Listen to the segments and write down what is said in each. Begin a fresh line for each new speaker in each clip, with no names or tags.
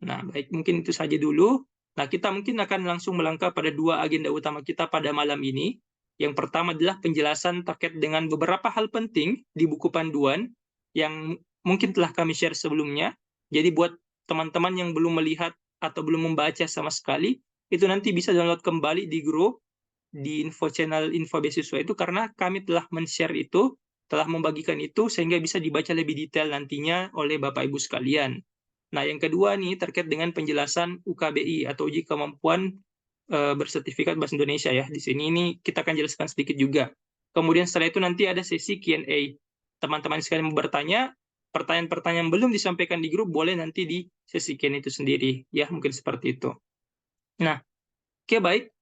Nah, baik, mungkin itu saja dulu. Nah, kita mungkin akan langsung melangkah pada dua agenda utama kita pada malam ini. Yang pertama adalah penjelasan terkait dengan beberapa hal penting di buku panduan yang mungkin telah kami share sebelumnya. Jadi buat teman-teman yang belum melihat atau belum membaca sama sekali, itu nanti bisa download kembali di grup, di info channel info beasiswa itu, karena kami telah men-share itu, telah membagikan itu sehingga bisa dibaca lebih detail nantinya oleh Bapak Ibu sekalian. Nah, yang kedua nih terkait dengan penjelasan UKBI atau uji kemampuan bersertifikat bahasa Indonesia ya. Di sini ini kita akan jelaskan sedikit juga. Kemudian setelah itu nanti ada sesi Q&A. Teman-teman sekalian mau bertanya, pertanyaan-pertanyaan yang belum disampaikan di grup boleh nanti di sesi Q&A itu sendiri ya, mungkin seperti itu. Nah, oke, baik.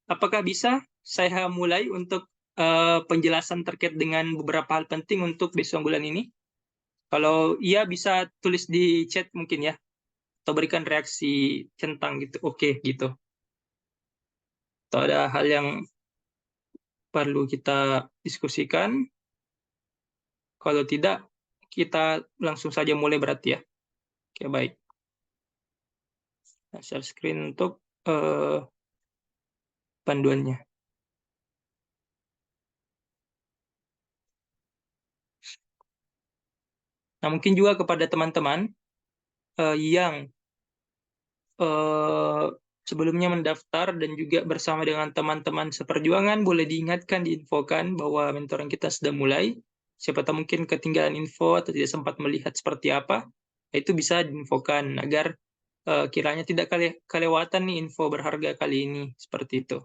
Apakah bisa saya mulai untuk penjelasan terkait dengan beberapa hal penting untuk besok bulan ini? Kalau iya bisa tulis di chat mungkin ya, atau berikan reaksi centang gitu. Oke, gitu. Atau ada hal yang perlu kita diskusikan? Kalau tidak, kita langsung saja mulai berarti ya. Oke, baik. Nah, share screen untuk panduannya. Nah, mungkin juga kepada teman-teman yang eh, sebelumnya mendaftar dan juga bersama dengan teman-teman seperjuangan, boleh diingatkan, diinfokan bahwa mentoring kita sudah mulai. Siapa tahu mungkin ketinggalan info atau tidak sempat melihat seperti apa, itu bisa diinfokan agar kiranya tidak kelewatan nih info berharga kali ini, seperti itu.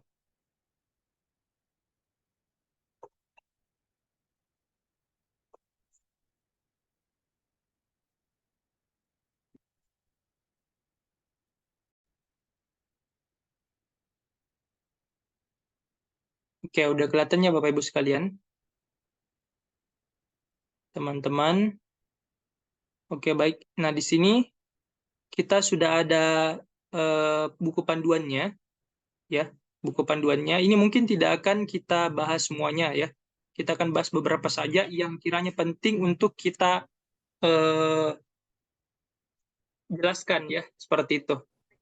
Oke, udah kelihatannya Bapak Ibu sekalian, teman-teman. Oke, baik. Nah, di sini kita sudah ada buku panduannya, ya. Buku panduannya ini mungkin tidak akan kita bahas semuanya ya. Kita akan bahas beberapa saja yang kiranya penting untuk kita eh, jelaskan ya, seperti itu.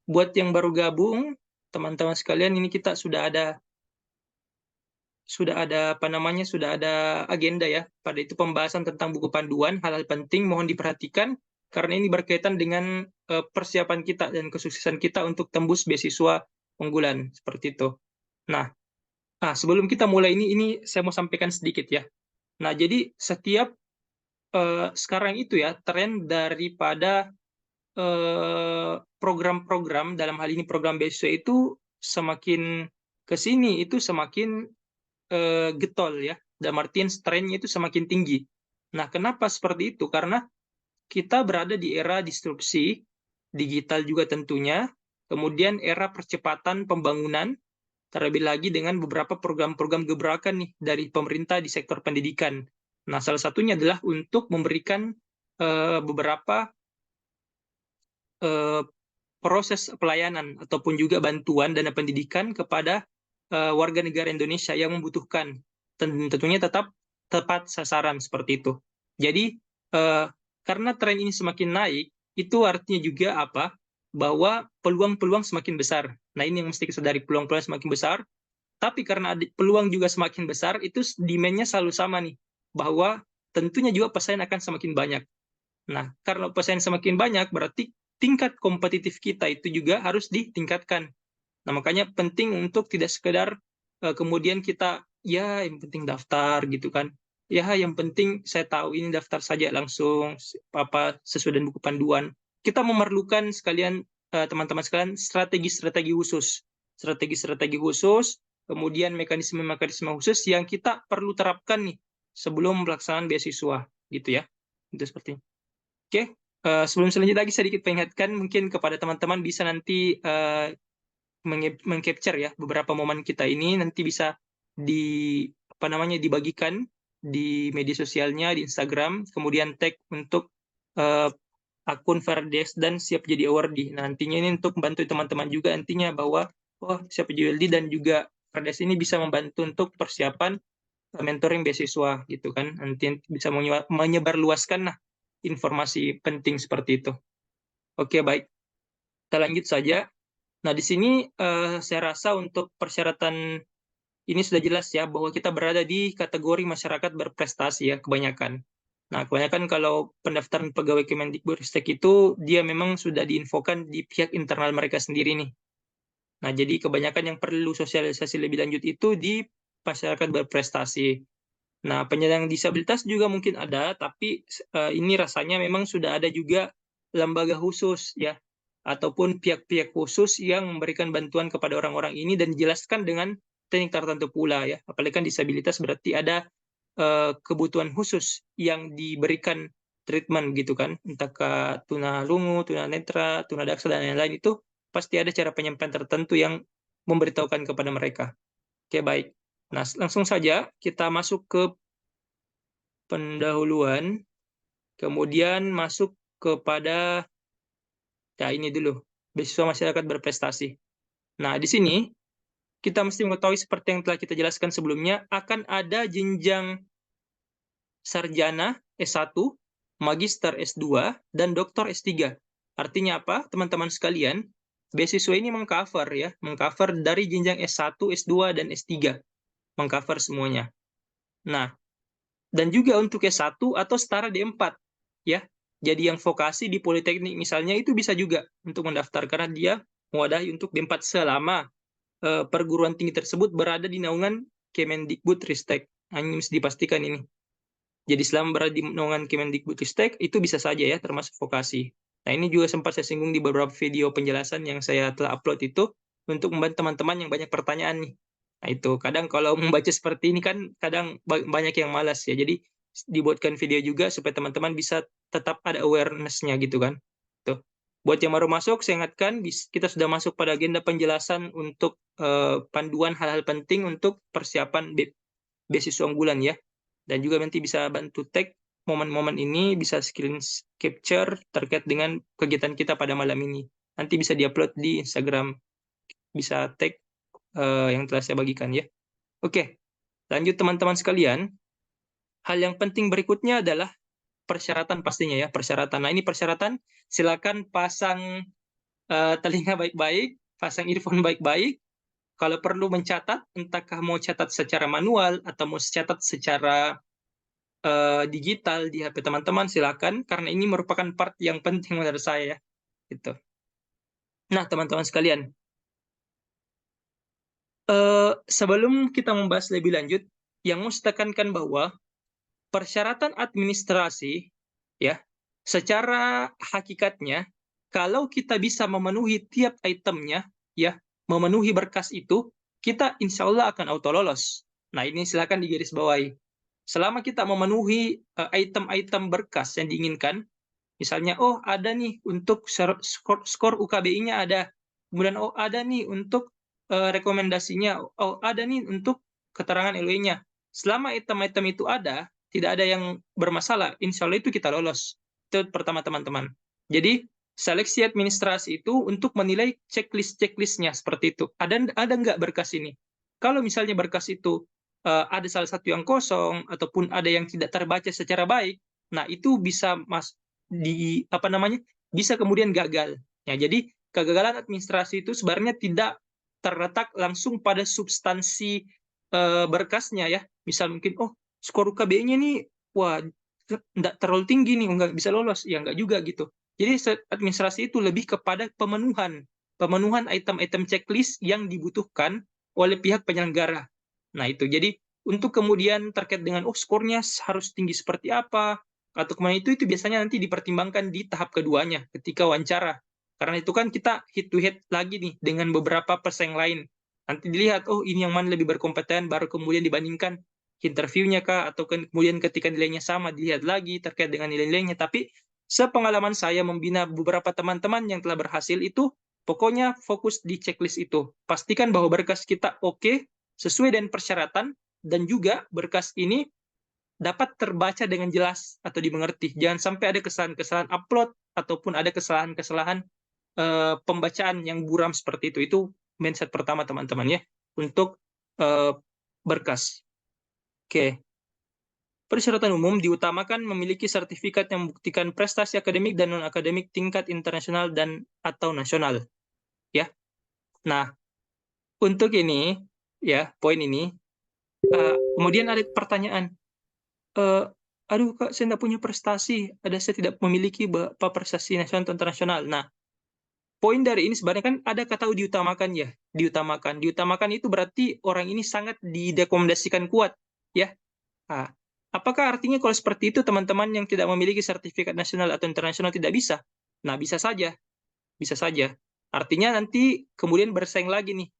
Buat yang baru gabung, teman-teman sekalian, ini kita sudah ada apa namanya, sudah ada agenda ya. Pada itu pembahasan tentang buku panduan, hal-hal penting mohon diperhatikan karena ini berkaitan dengan persiapan kita dan kesuksesan kita untuk tembus beasiswa unggulan, seperti itu. Nah, sebelum kita mulai ini saya mau sampaikan sedikit ya. Nah, jadi setiap sekarang itu ya, tren daripada program-program, dalam hal ini program beasiswa itu semakin ke sini itu semakin getol ya. Dalam artian trennya itu semakin tinggi. Nah, kenapa seperti itu? Karena kita berada di era disrupsi digital juga tentunya, kemudian era percepatan pembangunan, terlebih lagi dengan beberapa program-program gebrakan nih dari pemerintah di sektor pendidikan. Nah, salah satunya adalah untuk memberikan beberapa eh, proses pelayanan ataupun juga bantuan dana pendidikan kepada warga negara Indonesia yang membutuhkan. Tentunya tetap tepat sasaran seperti itu. Jadi eh, karena tren ini semakin naik, itu artinya juga apa? Bahwa peluang-peluang semakin besar. Nah, ini yang mesti kita sadari, peluang-peluang semakin besar. Tapi karena peluang juga semakin besar, itu demand-nya selalu sama nih. Bahwa tentunya juga pesaing akan semakin banyak. Nah, karena pesaing semakin banyak, berarti tingkat kompetitif kita itu juga harus ditingkatkan. Nah, makanya penting untuk tidak sekedar kemudian kita, ya yang penting daftar gitu kan. Ya, yang penting saya tahu ini daftar saja langsung, apa sesuai dengan buku panduan. Kita memerlukan sekalian, teman-teman sekalian, strategi-strategi khusus. Strategi-strategi khusus, kemudian mekanisme-mekanisme khusus yang kita perlu terapkan nih sebelum pelaksanaan beasiswa gitu ya. Itu seperti. Oke, sebelum selanjutnya lagi sedikit pengingatkan mungkin kepada teman-teman bisa nanti mengcapture ya beberapa momen kita ini, nanti bisa di apa namanya dibagikan di media sosialnya di Instagram, kemudian tag untuk uh, akun Verdes dan siap jadi awardee. Nah, nantinya ini untuk membantu teman-teman juga nantinya bahwa siap jadi awardee dan juga Verdes ini bisa membantu untuk persiapan mentoring beasiswa gitu kan. Nanti bisa menyebarluaskan nah informasi penting seperti itu. Oke, baik. Kita lanjut saja. Nah, di sini saya rasa untuk persyaratan ini sudah jelas ya, bahwa kita berada di kategori masyarakat berprestasi ya, kebanyakan. Nah, kebanyakan kalau pendaftaran pegawai Kemendikbudristek itu, dia memang sudah diinfokan di pihak internal mereka sendiri nih. Nah, jadi kebanyakan yang perlu sosialisasi lebih lanjut itu di masyarakat berprestasi. Nah, penyandang disabilitas juga mungkin ada, tapi ini rasanya memang sudah ada juga lembaga khusus ya, ataupun pihak-pihak khusus yang memberikan bantuan kepada orang-orang ini dan dijelaskan dengan teknik tertentu pula ya. Apalagi kan disabilitas berarti ada kebutuhan khusus yang diberikan treatment gitu kan, entah ke tunarungu, tunanetra, tunadaksa dan lain-lain, itu pasti ada cara penyampaian tertentu yang memberitahukan kepada mereka. Oke, baik. Nah, langsung saja kita masuk ke pendahuluan, kemudian masuk kepada, ya ini dulu, beasiswa masyarakat berprestasi. Nah, di sini kita mesti mengetahui seperti yang telah kita jelaskan sebelumnya, akan ada jenjang sarjana S1, magister S2, dan doktor S3. Artinya apa, teman-teman sekalian? Beasiswa ini mengcover ya, mengcover dari jenjang S1, S2, dan S3. Mengcover semuanya. Nah, dan juga untuk S1 atau setara D4 ya. Jadi yang vokasi di politeknik misalnya itu bisa juga untuk mendaftar karena dia mewadahi untuk D4 selama perguruan tinggi tersebut berada di naungan Kemendikbudristek. Ini mesti dipastikan ini. Jadi selama berada di naungan Kemendikbudristek itu bisa saja ya termasuk vokasi. Nah, ini juga sempat saya singgung di beberapa video penjelasan yang saya telah upload itu untuk membantu teman-teman yang banyak pertanyaan nih. Nah, itu kadang kalau membaca seperti ini kan kadang banyak yang malas ya. Jadi dibuatkan video juga supaya teman-teman bisa tetap ada awareness-nya gitu kan. Tuh. Buat yang baru masuk, saya ingatkan kita sudah masuk pada agenda penjelasan untuk panduan hal-hal penting untuk persiapan beasiswa unggulan ya. Dan juga nanti bisa bantu tag momen-momen ini, bisa screen capture terkait dengan kegiatan kita pada malam ini. Nanti bisa diupload di Instagram, bisa tag yang telah saya bagikan ya. Oke, lanjut teman-teman sekalian. Hal yang penting berikutnya adalah persyaratan pastinya ya, persyaratan. Nah, ini persyaratan, silakan pasang telinga baik-baik, pasang earphone baik-baik. Kalau perlu mencatat, entahkah mau catat secara manual atau mau catat secara digital di HP teman-teman, silakan, karena ini merupakan part yang penting menurut saya ya. Gitu. Nah, teman-teman sekalian, sebelum kita membahas lebih lanjut, yang mau saya tekankan bahwa persyaratan administrasi ya, secara hakikatnya kalau kita bisa memenuhi tiap itemnya ya, memenuhi berkas itu, kita insya Allah akan auto lolos. Nah, ini silakan digarisbawahi. Selama kita memenuhi item-item berkas yang diinginkan, misalnya, oh ada nih untuk skor UKBI-nya ada, kemudian oh ada nih untuk rekomendasinya, oh ada nih untuk keterangan LW-nya. Selama item-item itu ada, tidak ada yang bermasalah, insya Allah itu kita lolos. Itu pertama teman-teman. Jadi seleksi administrasi itu untuk menilai checklist-checklistnya seperti itu. Ada nggak berkas ini? Kalau misalnya berkas itu ada salah satu yang kosong ataupun ada yang tidak terbaca secara baik, nah itu bisa bisa kemudian gagal. Ya, jadi kegagalan administrasi itu sebenarnya tidak terletak langsung pada substansi berkasnya ya. Misal mungkin skor UKBI-nya nih wah nggak terlalu tinggi nih, nggak bisa lolos. Ya nggak juga gitu. Jadi administrasi itu lebih kepada pemenuhan item-item checklist yang dibutuhkan oleh pihak penyelenggara. Nah, itu. Jadi untuk kemudian terkait dengan skornya harus tinggi seperti apa atau kemana itu biasanya nanti dipertimbangkan di tahap keduanya ketika wawancara. Karena itu kan kita head to head lagi nih dengan beberapa pesaing lain. Nanti dilihat, ini yang mana lebih berkompeten, baru kemudian dibandingkan interviewnya kah, atau kemudian ketika nilainya sama, dilihat lagi terkait dengan nilai-nilainya. Tapi sepengalaman saya membina beberapa teman-teman yang telah berhasil itu, pokoknya fokus di checklist itu. Pastikan bahwa berkas kita oke, sesuai dengan persyaratan, dan juga berkas ini dapat terbaca dengan jelas atau dimengerti. Jangan sampai ada kesalahan-kesalahan upload ataupun ada kesalahan-kesalahan pembacaan yang buram seperti itu. Itu mindset pertama teman-teman ya untuk berkas. Oke. Persyaratan umum diutamakan memiliki sertifikat yang membuktikan prestasi akademik dan non-akademik tingkat internasional dan atau nasional. Ya. Nah, untuk ini, ya, poin ini, kemudian ada pertanyaan, aduh Kak, saya tidak punya prestasi, saya tidak memiliki prestasi nasional atau internasional. Nah, poin dari ini sebenarnya kan ada kata diutamakan ya, diutamakan. Diutamakan itu berarti orang ini sangat direkomendasikan kuat, ya. Nah, apakah artinya kalau seperti itu teman-teman yang tidak memiliki sertifikat nasional atau internasional tidak bisa? Nah, bisa saja, bisa saja. Artinya nanti kemudian bersaing lagi nih.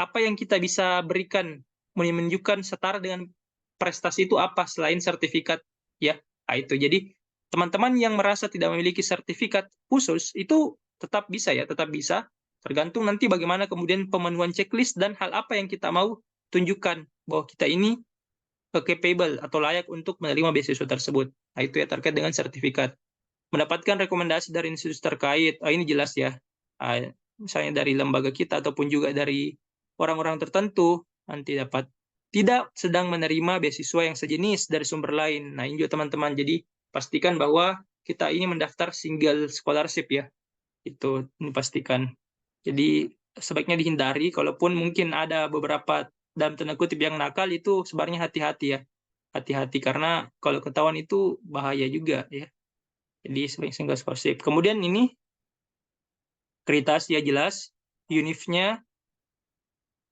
Apa yang kita bisa berikan menunjukkan setara dengan prestasi itu apa selain sertifikat, ya? Nah, itu. Jadi teman-teman yang merasa tidak memiliki sertifikat khusus itu tetap bisa ya, tetap bisa. Tergantung nanti bagaimana kemudian pemenuhan checklist dan hal apa yang kita mau tunjukkan bahwa kita ini capable atau layak untuk menerima beasiswa tersebut. Nah, itu ya terkait dengan sertifikat. Mendapatkan rekomendasi dari institusi terkait, ini jelas ya. Misalnya dari lembaga kita ataupun juga dari orang-orang tertentu, nanti dapat tidak sedang menerima beasiswa yang sejenis dari sumber lain. Nah, ini juga teman-teman. Jadi, pastikan bahwa kita ini mendaftar single scholarship ya. Itu dipastikan. Jadi, sebaiknya dihindari, kalaupun mungkin ada beberapa dalam tanda kutip yang nakal, itu sebenarnya hati-hati ya. Hati-hati, karena kalau ketahuan itu bahaya juga ya. Jadi sebaiknya single scholarship. Kemudian ini akreditasi ya jelas, UNIF-nya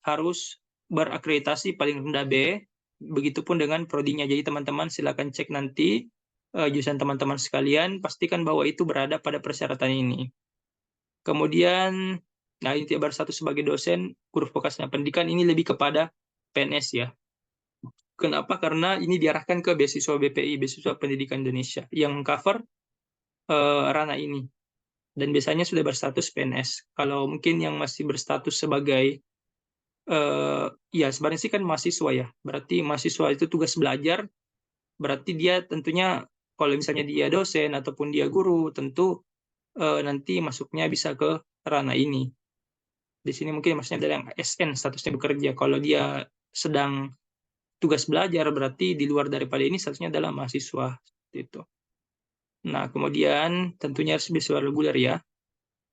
harus berakreditasi paling rendah B, begitupun dengan prodinya. Jadi teman-teman silakan cek nanti jurusan teman-teman sekalian, pastikan bahwa itu berada pada persyaratan ini. Kemudian, nah ini baru satu sebagai dosen, guru vokasi pendidikan ini lebih kepada PNS ya. Kenapa? Karena ini diarahkan ke beasiswa BPI, beasiswa Pendidikan Indonesia, yang cover ranah ini. Dan biasanya sudah berstatus PNS. Kalau mungkin yang masih berstatus sebagai ya sebenarnya sih kan mahasiswa ya. Berarti mahasiswa itu tugas belajar, berarti dia tentunya kalau misalnya dia dosen ataupun dia guru, tentu nanti masuknya bisa ke ranah ini. Di sini mungkin maksudnya ada yang SN, statusnya bekerja. Kalau dia sedang tugas belajar, berarti di luar daripada ini statusnya adalah mahasiswa. Gitu. Nah, kemudian tentunya harus beasiswa reguler ya.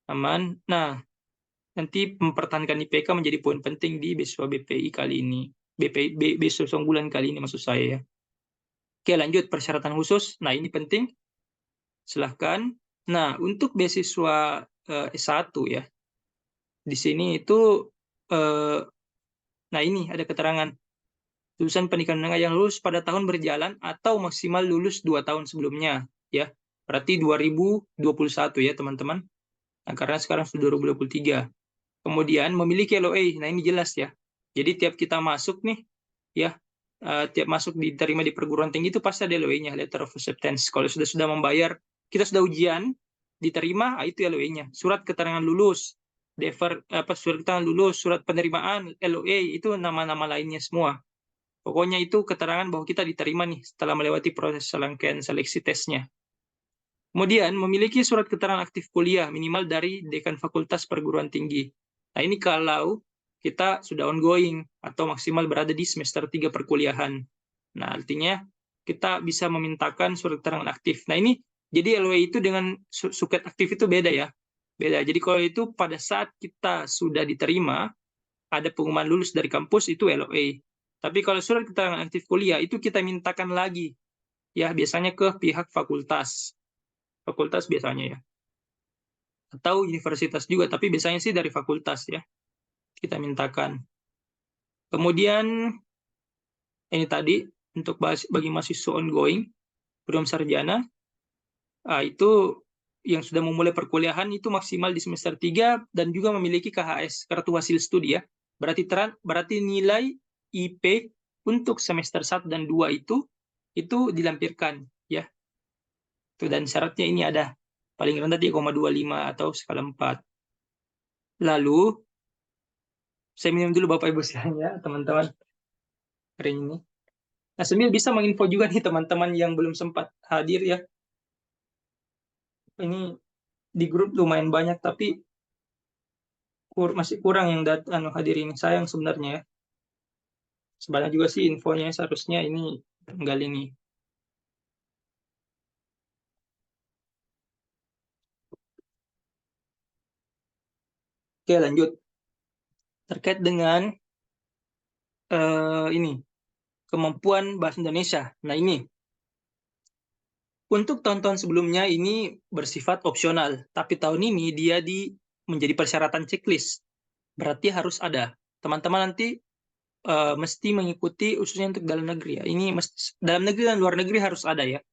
Aman. Nah, nanti mempertahankan IPK menjadi poin penting di beasiswa BPI kali ini. Beasiswa unggulan kali ini maksud saya ya. Oke, lanjut persyaratan khusus. Nah, ini penting. Silahkan. Nah, untuk beasiswa S1 ya. Di sini itu nah ini ada keterangan lulusan pendidikan menengah yang lulus pada tahun berjalan atau maksimal lulus 2 tahun sebelumnya ya. Berarti 2021 ya, teman-teman. Nah, karena sekarang sudah 2023. Kemudian memiliki LOA. Nah, ini jelas ya. Jadi tiap kita masuk nih, ya, tiap masuk diterima di perguruan tinggi itu pasti ada LOA-nya, letter of acceptance. Kalau sudah membayar, kita sudah ujian, diterima, itu LOA-nya. Surat keterangan lulus, surat keterangan lulus, surat penerimaan, LOA, itu nama-nama lainnya semua. Pokoknya itu keterangan bahwa kita diterima nih setelah melewati proses serangkaian seleksi tesnya. Kemudian memiliki surat keterangan aktif kuliah minimal dari dekan fakultas perguruan tinggi. Nah, ini kalau kita sudah ongoing atau maksimal berada di semester 3 perkuliahan. Nah, artinya kita bisa memintakan surat keterangan aktif. Nah, ini jadi LOA itu dengan suket aktif itu beda ya. Beda. Jadi kalau itu pada saat kita sudah diterima, ada pengumuman lulus dari kampus, itu LOA. Tapi kalau surat keterangan aktif kuliah, itu kita mintakan lagi. Ya, biasanya ke pihak fakultas. Fakultas biasanya ya. Atau universitas juga, tapi biasanya sih dari fakultas ya. Kita mintakan. Kemudian ini tadi untuk bagi mahasiswa ongoing program sarjana, itu yang sudah memulai perkuliahan itu maksimal di semester 3 dan juga memiliki KHS, kartu hasil studi ya. Berarti nilai IP untuk semester 1 dan 2 itu dilampirkan ya. Dan syaratnya ini ada paling rendah 3,25 atau skala 4. Lalu saya minum dulu Bapak Ibu sekalian ya, teman-teman. Hari ini. Nah, sambil bisa menginfo juga nih teman-teman yang belum sempat hadir ya. Ini di grup lumayan banyak, tapi masih kurang yang hadir ini. Sayang sebenarnya ya. Sebenarnya juga sih infonya seharusnya ini tanggal ini. Oke, lanjut. Terkait dengan ini, kemampuan bahasa Indonesia. Nah, ini untuk tahun-tahun sebelumnya ini bersifat opsional, tapi tahun ini dia menjadi persyaratan checklist. Berarti harus ada. Teman-teman nanti mesti mengikuti, khususnya untuk dalam negeri ya. Ini dalam negeri dan luar negeri harus ada ya,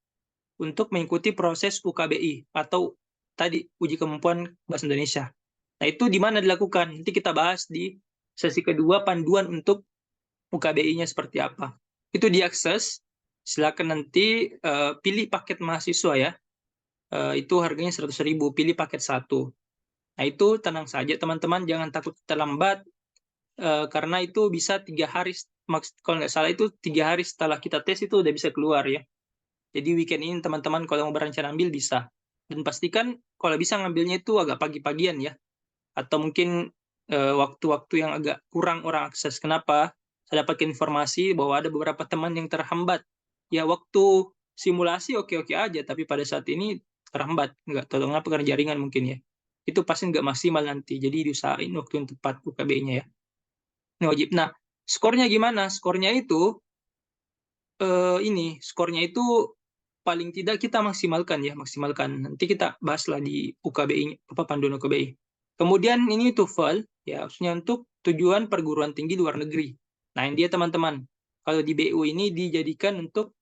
untuk mengikuti proses UKBI atau tadi uji kemampuan bahasa Indonesia. Nah, itu di mana dilakukan? Nanti kita bahas di sesi kedua, panduan untuk UKBI-nya seperti apa. Itu diakses, silakan nanti pilih paket mahasiswa ya. Itu harganya 100.000, pilih paket 1. Nah, itu tenang saja teman-teman, jangan takut terlambat, karena itu bisa 3 hari, kalau nggak salah itu 3 hari setelah kita tes itu udah bisa keluar ya. Jadi weekend ini teman-teman kalau mau berencana ambil bisa. Dan pastikan kalau bisa ngambilnya itu agak pagi-pagian ya. Atau mungkin waktu-waktu yang agak kurang orang akses. Kenapa? Saya dapat informasi bahwa ada beberapa teman yang terhambat. Ya waktu simulasi oke-oke aja, tapi pada saat ini terhambat. Nggak tahu kenapa, karena jaringan mungkin ya. Itu pasti nggak maksimal nanti. Jadi diusahain waktu yang tepat UKB-nya ya. Ini wajib. Nah, skornya gimana? Skornya itu skornya itu paling tidak kita maksimalkan ya, maksimalkan. Nanti kita bahaslah di UKBI, apa panduan UKBI. Kemudian ini TOEFL ya, khususnya untuk tujuan perguruan tinggi luar negeri. Nah, ini dia teman-teman. Kalau di BU ini dijadikan untuk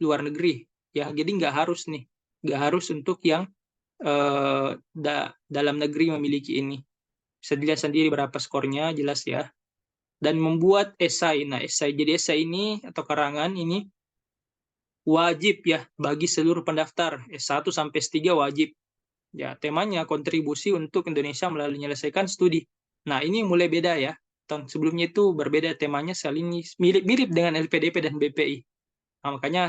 luar negeri ya, jadi nggak harus nih, nggak harus untuk yang dalam negeri memiliki ini. Bisa dilihat sendiri berapa skornya, jelas ya. Dan membuat esai. Nah, esai, jadi esai ini atau karangan ini wajib ya bagi seluruh pendaftar S1 sampai S3 wajib. Ya, temanya kontribusi untuk Indonesia melalui menyelesaikan studi. Nah, ini mulai beda ya. Tahun sebelumnya itu berbeda temanya, ini mirip-mirip dengan LPDP dan BPI. Nah, makanya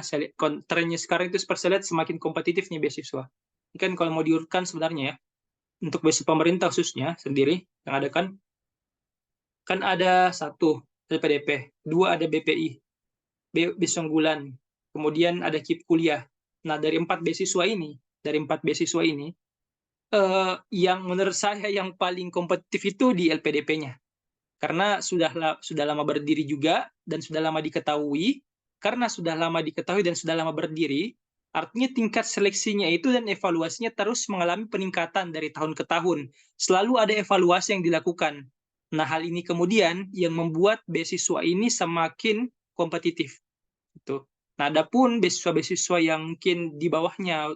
trennya sekarang itu saya lihat semakin kompetitif nih beasiswa. Ini kan kalau mau diurutkan sebenarnya ya, untuk beasiswa pemerintah khususnya sendiri yang ada kan ada 1 LPDP, 2 ada BPI, beasiswa unggulan, kemudian ada KIP kuliah. Nah, dari 4 beasiswa ini, yang menurut saya yang paling kompetitif itu di LPDP-nya. Karena sudah lama berdiri juga dan sudah lama diketahui. Karena sudah lama diketahui dan sudah lama berdiri, artinya tingkat seleksinya itu dan evaluasinya terus mengalami peningkatan dari tahun ke tahun. Selalu ada evaluasi yang dilakukan. Nah, hal ini kemudian yang membuat beasiswa ini semakin kompetitif. Gitu. Nah, adapun beasiswa-beasiswa yang mungkin di bawahnya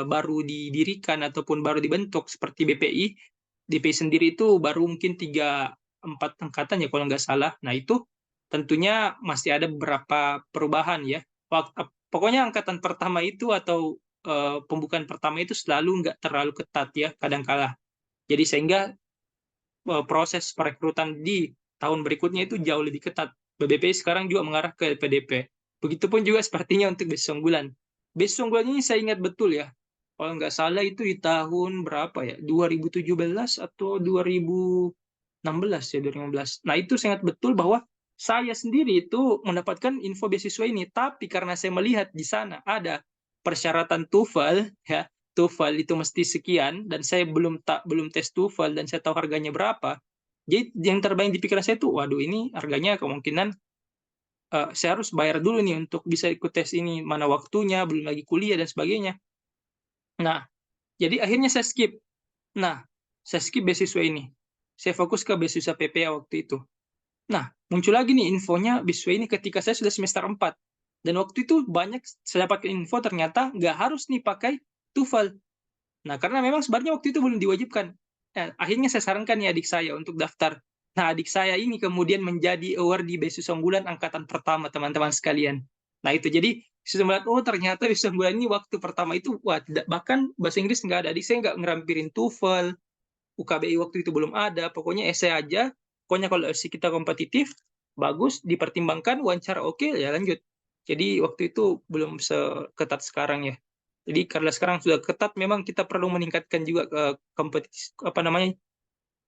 baru didirikan ataupun baru dibentuk seperti BPI sendiri itu baru mungkin 3-4 angkatan ya kalau nggak salah. Nah, itu tentunya masih ada beberapa perubahan ya. Pokoknya angkatan pertama itu atau pembukaan pertama itu selalu nggak terlalu ketat ya, kadang-kala. Jadi sehingga proses perekrutan di tahun berikutnya itu jauh lebih ketat. BPI sekarang juga mengarah ke LPDP. Begitupun juga sepertinya untuk beasiswa unggulan. Beasiswa unggulan ini saya ingat betul ya. Kalau nggak salah itu di tahun berapa ya? 2017 atau 2016 ya, 2015. Nah, itu sangat betul bahwa saya sendiri itu mendapatkan info beasiswa ini, tapi karena saya melihat di sana ada persyaratan TOEFL ya, TOEFL itu mesti sekian dan saya belum tes TOEFL dan saya tahu harganya berapa. Jadi yang terbayang di pikiran saya tuh, waduh ini harganya kemungkinan saya harus bayar dulu nih untuk bisa ikut tes ini, mana waktunya, belum lagi kuliah dan sebagainya. Nah, jadi akhirnya saya skip. Nah, saya skip beasiswa ini. Saya fokus ke beasiswa PPA waktu itu. Nah, muncul lagi nih infonya beasiswa ini ketika saya sudah semester 4. Dan waktu itu banyak saya dapat info ternyata nggak harus nih pakai TOEFL. Nah, karena memang sebenarnya waktu itu belum diwajibkan. Akhirnya saya sarankan nih adik saya untuk daftar. Nah, adik saya ini kemudian menjadi award di beasiswa unggulan angkatan pertama, teman-teman sekalian. Nah, itu jadi saya melihat, oh ternyata beasiswa unggulan ini waktu pertama itu, wah, bahkan bahasa Inggris nggak ada. Adik saya nggak ngerampirin TOEFL, UKBI waktu itu belum ada. Pokoknya essay aja. Pokoknya kalau kita kompetitif, bagus, dipertimbangkan, wawancara oke, ya lanjut. Jadi waktu itu belum seketat sekarang ya. Jadi karena sekarang sudah ketat, memang kita perlu meningkatkan juga kompetisi,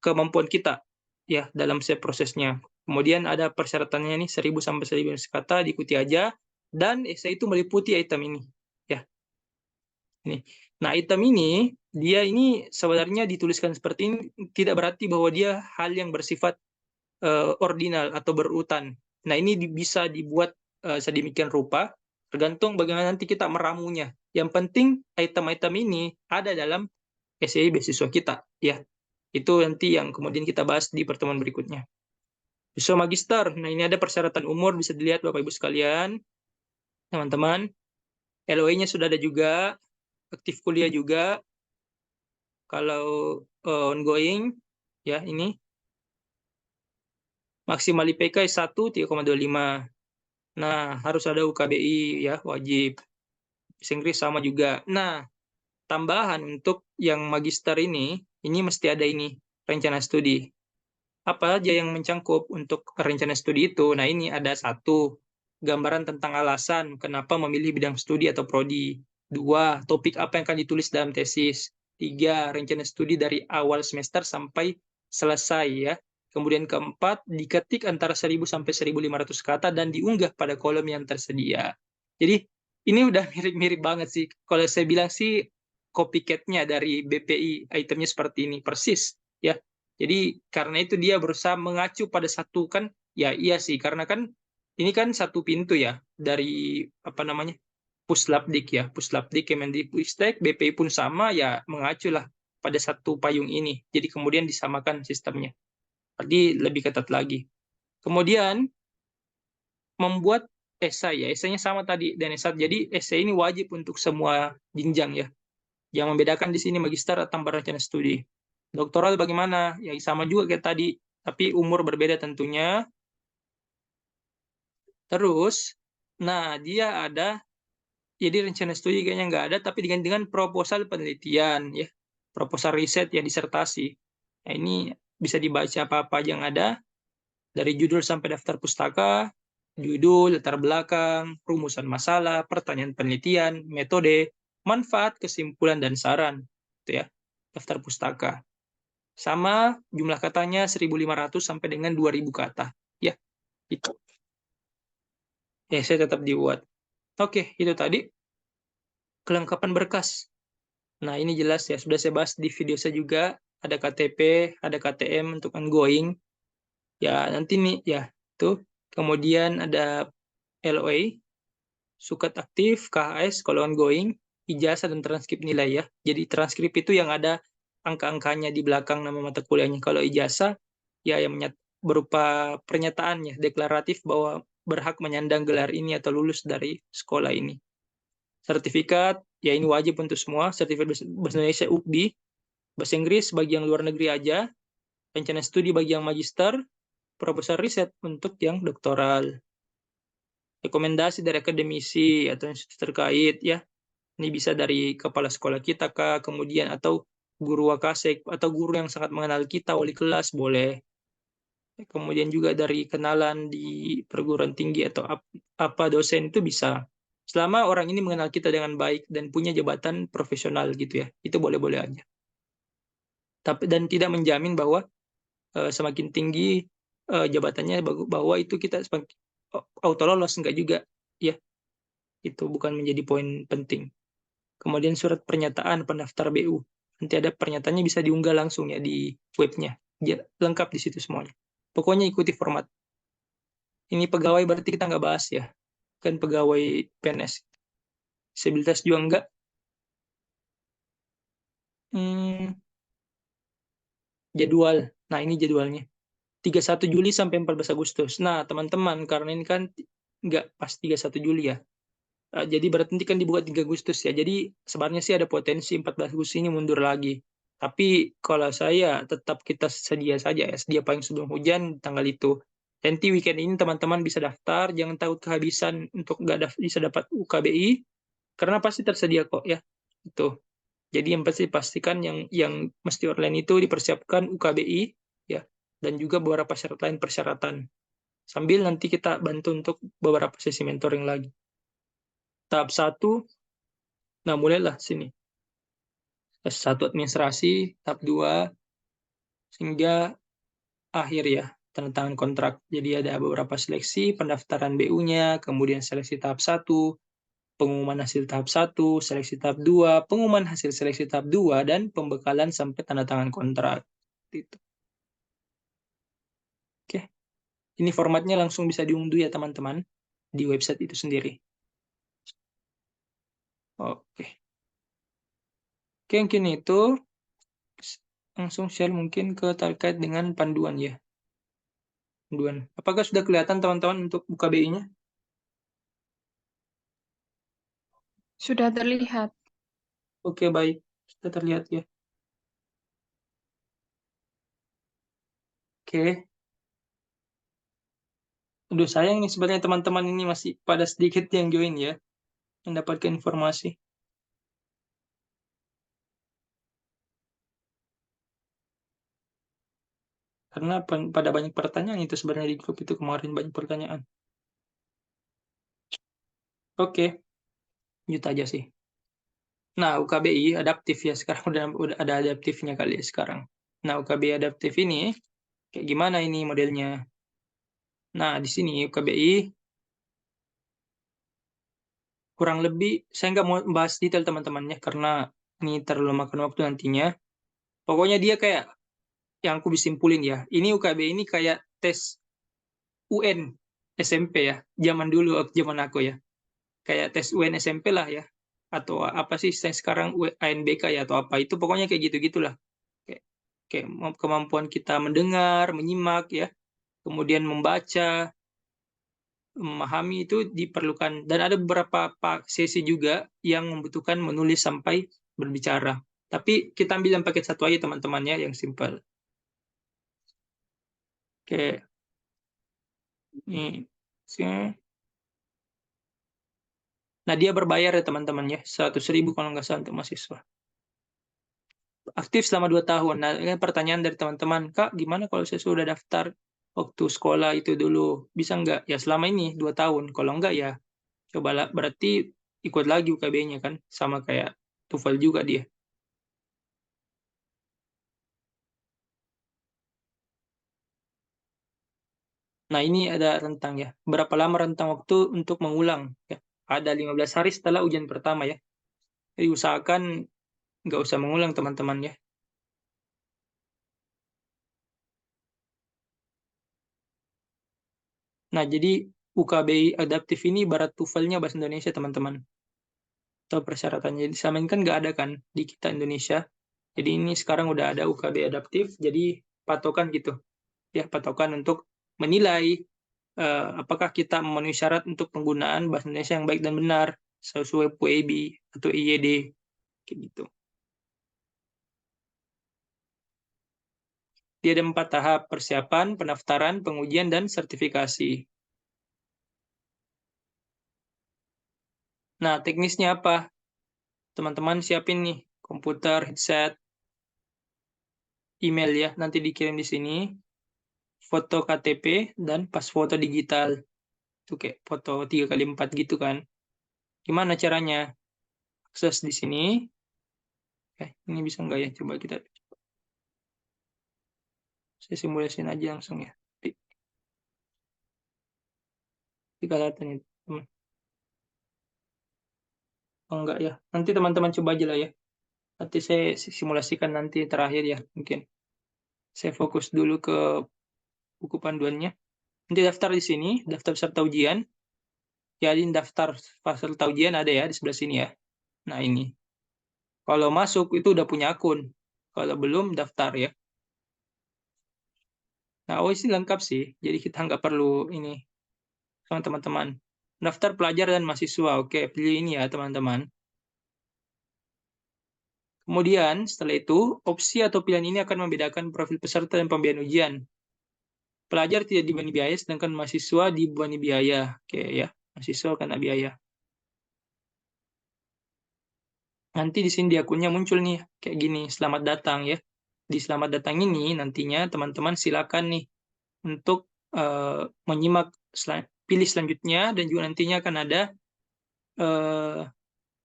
kemampuan kita ya dalam setiap prosesnya. Kemudian ada persyaratannya nih 1.000 sampai 1.500 kata, diikuti aja, dan essay itu meliputi item ini ya. Ini Nah, item ini, dia ini sebenarnya dituliskan seperti ini tidak berarti bahwa dia hal yang bersifat ordinal atau berurutan. Nah, ini bisa dibuat sedemikian rupa, tergantung bagaimana nanti kita meramunya. Yang penting item-item ini ada dalam essay beasiswa kita, ya. Itu nanti yang kemudian kita bahas di pertemuan berikutnya. Beasiswa magister, nah ini ada persyaratan umur, bisa dilihat Bapak Ibu sekalian, teman-teman. LOE-nya sudah ada juga, aktif kuliah juga. Kalau ongoing, ya ini maksimal IPK 1 3,25. Nah, harus ada UKBI ya, wajib. Bahasa Inggris sama juga. Nah, tambahan untuk yang magister ini mesti ada ini, rencana studi. Apa aja yang mencangkup untuk rencana studi itu? Nah, ini ada 1, gambaran tentang alasan kenapa memilih bidang studi atau prodi. 2, topik apa yang akan ditulis dalam tesis. 3, rencana studi dari awal semester sampai selesai ya. Kemudian keempat, diketik antara 1.000 sampai 1.500 kata dan diunggah pada kolom yang tersedia. Jadi, ini udah mirip-mirip banget sih. Kalau saya bilang sih, copycat-nya dari BPI, itemnya seperti ini, persis. Ya, jadi karena itu dia berusaha mengacu pada satu kan, ya iya sih, karena kan ini kan satu pintu ya, dari apa namanya, Puslapdik ya, Puslapdik, Kemendikbudristek, BPI pun sama, ya mengacu lah pada satu payung ini. Jadi kemudian disamakan sistemnya. Jadi lebih ketat lagi. Kemudian membuat esai ya, esainya sama tadi dan esai. Jadi esai ini wajib untuk semua jenjang ya. Yang membedakan di sini magister tanpa rencana studi. Doktoral bagaimana? Ya sama juga kayak tadi, tapi umur berbeda tentunya. Terus, nah dia ada, jadi rencana studi kayaknya nggak ada, tapi dengan proposal penelitian ya, proposal riset ya, disertasi. Nah ini bisa dibaca apa-apa yang ada, dari judul sampai daftar pustaka, judul, latar belakang, rumusan masalah, pertanyaan penelitian, metode, manfaat, kesimpulan, dan saran. Itu ya, daftar pustaka. Sama jumlah katanya 1.500 sampai dengan 2.000 kata. Ya, itu. Ya, saya tetap dibuat. Oke, itu tadi kelengkapan berkas. Nah, ini jelas ya, sudah saya bahas di video saya juga. Ada KTP, ada KTM untuk ongoing. Ya, nanti nih, ya, tuh. Kemudian ada LOA, sukat aktif, KHS, kalau ongoing, ijazah dan transkrip nilai ya. Jadi transkrip itu yang ada angka-angkanya di belakang nama mata kuliahnya. Kalau ijazah, ya yang berupa pernyataannya, deklaratif bahwa berhak menyandang gelar ini atau lulus dari sekolah ini. Sertifikat, ya ini wajib untuk semua. Sertifikat bahasa Indonesia UKBI, bahasa Inggris bagi yang luar negeri aja, rencana studi bagi yang magister, proposal riset untuk yang doktoral. Rekomendasi dari akademisi atau institusi terkait ya. Ini bisa dari kepala sekolah kita kah, kemudian atau guru wakasek atau guru yang sangat mengenal kita, wali kelas boleh. Kemudian juga dari kenalan di perguruan tinggi atau apa dosen itu bisa. Selama orang ini mengenal kita dengan baik dan punya jabatan profesional gitu ya, itu boleh-boleh aja. Tapi dan tidak menjamin bahwa semakin tinggi jabatannya bahwa itu kita semakin auto lolos, enggak juga ya. Itu bukan menjadi poin penting. Kemudian surat pernyataan pendaftar BU. Nanti ada pernyataannya bisa diunggah langsung ya di webnya. Lengkap di situ semuanya. Pokoknya ikuti format. Ini pegawai berarti kita nggak bahas ya. Kan pegawai PNS. Disabilitas juga enggak. Jadwal. Nah ini jadwalnya. 31 Juli sampai 14 Agustus. Nah teman-teman, karena ini kan nggak pas 31 Juli ya. Jadi berarti nanti kan dibuka 3 Agustus ya. Jadi sebenarnya sih ada potensi 14 Agustus ini mundur lagi. Tapi kalau saya tetap kita sedia saja ya, sedia paling sebelum hujan tanggal itu. Nanti weekend ini teman-teman bisa daftar, jangan takut kehabisan untuk nggak bisa dapat UKBI, karena pasti tersedia kok ya. Itu. Jadi yang pasti pastikan yang mesti online itu dipersiapkan UKBI ya, dan juga beberapa syarat lain persyaratan. Sambil nanti kita bantu untuk beberapa sesi mentoring lagi. Tahap 1, nah mulailah sini. Tahap 1 administrasi, tahap 2 hingga akhir ya, tanda tangan kontrak. Jadi ada beberapa seleksi, pendaftaran BU-nya, kemudian seleksi tahap 1, pengumuman hasil tahap 1, seleksi tahap 2, pengumuman hasil seleksi tahap 2, dan pembekalan sampai tanda tangan kontrak. Gitu. Oke, ini formatnya langsung bisa diunduh ya teman-teman di website itu sendiri. Oke, mungkin itu langsung share mungkin ke terkait dengan panduan ya. Panduan. Apakah sudah kelihatan teman-teman untuk UKBI-nya?
Sudah terlihat.
Oke, baik. Sudah terlihat ya. Oke. Aduh, sayang nih sebenarnya teman-teman ini masih pada sedikit yang join ya, mendapatkan informasi. Karena pada banyak pertanyaan itu sebenarnya di grup itu kemarin banyak pertanyaan. Oke, lanjut aja sih. Nah, UKBI adaptif ya sekarang udah ada adaptifnya kali ya sekarang. Nah, UKBI adaptif ini kayak gimana ini modelnya? Nah, di sini UKBI kurang lebih saya nggak mau bahas detail teman-temannya karena ini terlalu makan waktu nantinya. Pokoknya dia kayak yang aku bisa simpulin ya. Ini UKBI ini kayak tes UN SMP ya, zaman dulu, zaman aku ya. Kayak tes UN SMP lah ya. Atau apa sih yang sekarang ANBK ya atau apa itu pokoknya kayak gitu-gitulah. Kayak, kayak kemampuan kita mendengar, menyimak ya, kemudian membaca, memahami itu diperlukan dan ada beberapa sesi juga yang membutuhkan menulis sampai berbicara. Tapi kita ambil yang paket satu aja teman-temannya yang simple. Oke, ini. Nah, dia berbayar ya teman-teman ya, 100.000 kalau nggak salah untuk mahasiswa. Aktif selama 2 tahun. Nah, ini pertanyaan dari teman-teman, Kak, gimana kalau saya sudah daftar waktu sekolah itu dulu? Bisa nggak? Ya selama ini 2 tahun. Kalau nggak ya cobalah, berarti ikut lagi UKB-nya kan, sama kayak TOEFL juga dia. Nah, ini ada rentang ya. Berapa lama rentang waktu untuk mengulang? Ya, ada 15 hari setelah ujian pertama ya. Jadi usahakan nggak usah mengulang teman-teman ya. Nah, jadi UKBI adaptif ini ibarat TOEFL-nya bahasa Indonesia teman-teman. Atau persyaratannya. Selama ini kan nggak ada kan di kita Indonesia. Jadi ini sekarang udah ada UKBI adaptif, jadi patokan gitu. Ya, patokan untuk menilai apakah kita memenuhi syarat untuk penggunaan bahasa Indonesia yang baik dan benar sesuai PUEB atau IED kayak gitu. Dia ada 4 tahap: persiapan, pendaftaran, pengujian, dan sertifikasi. Nah, teknisnya apa? Teman-teman siapin nih komputer, headset, email ya, nanti dikirim di sini, foto KTP, dan pas foto digital. Itu kayak foto 3x4 gitu kan. Gimana caranya? Akses di sini. Ini bisa nggak ya? Coba kita saya simulasiin aja langsung ya. Di kelihatan ya. Oh enggak ya. Nanti teman-teman coba aja lah ya. Nanti saya simulasikan nanti terakhir ya mungkin. Saya fokus dulu ke buku panduannya. Nanti daftar di sini, daftar peserta ujian. Jadi daftar peserta ujian ada ya di sebelah sini ya. Nah ini. Kalau masuk itu udah punya akun. Kalau belum daftar ya. Nah, oh sih lengkap sih. Jadi kita nggak perlu ini sama teman-teman. Daftar pelajar dan mahasiswa. Oke, pilih ini ya teman-teman. Kemudian setelah itu, opsi atau pilihan ini akan membedakan profil peserta dan pembiayaan ujian. Pelajar tidak dibebani biaya, sedangkan mahasiswa dibebani biaya. Oke ya, mahasiswa kena biaya. Nanti di sini di akunnya muncul nih, kayak gini, selamat datang ya. Di selamat datang ini nantinya teman-teman silakan nih untuk menyimak pilih selanjutnya dan juga nantinya akan ada eh,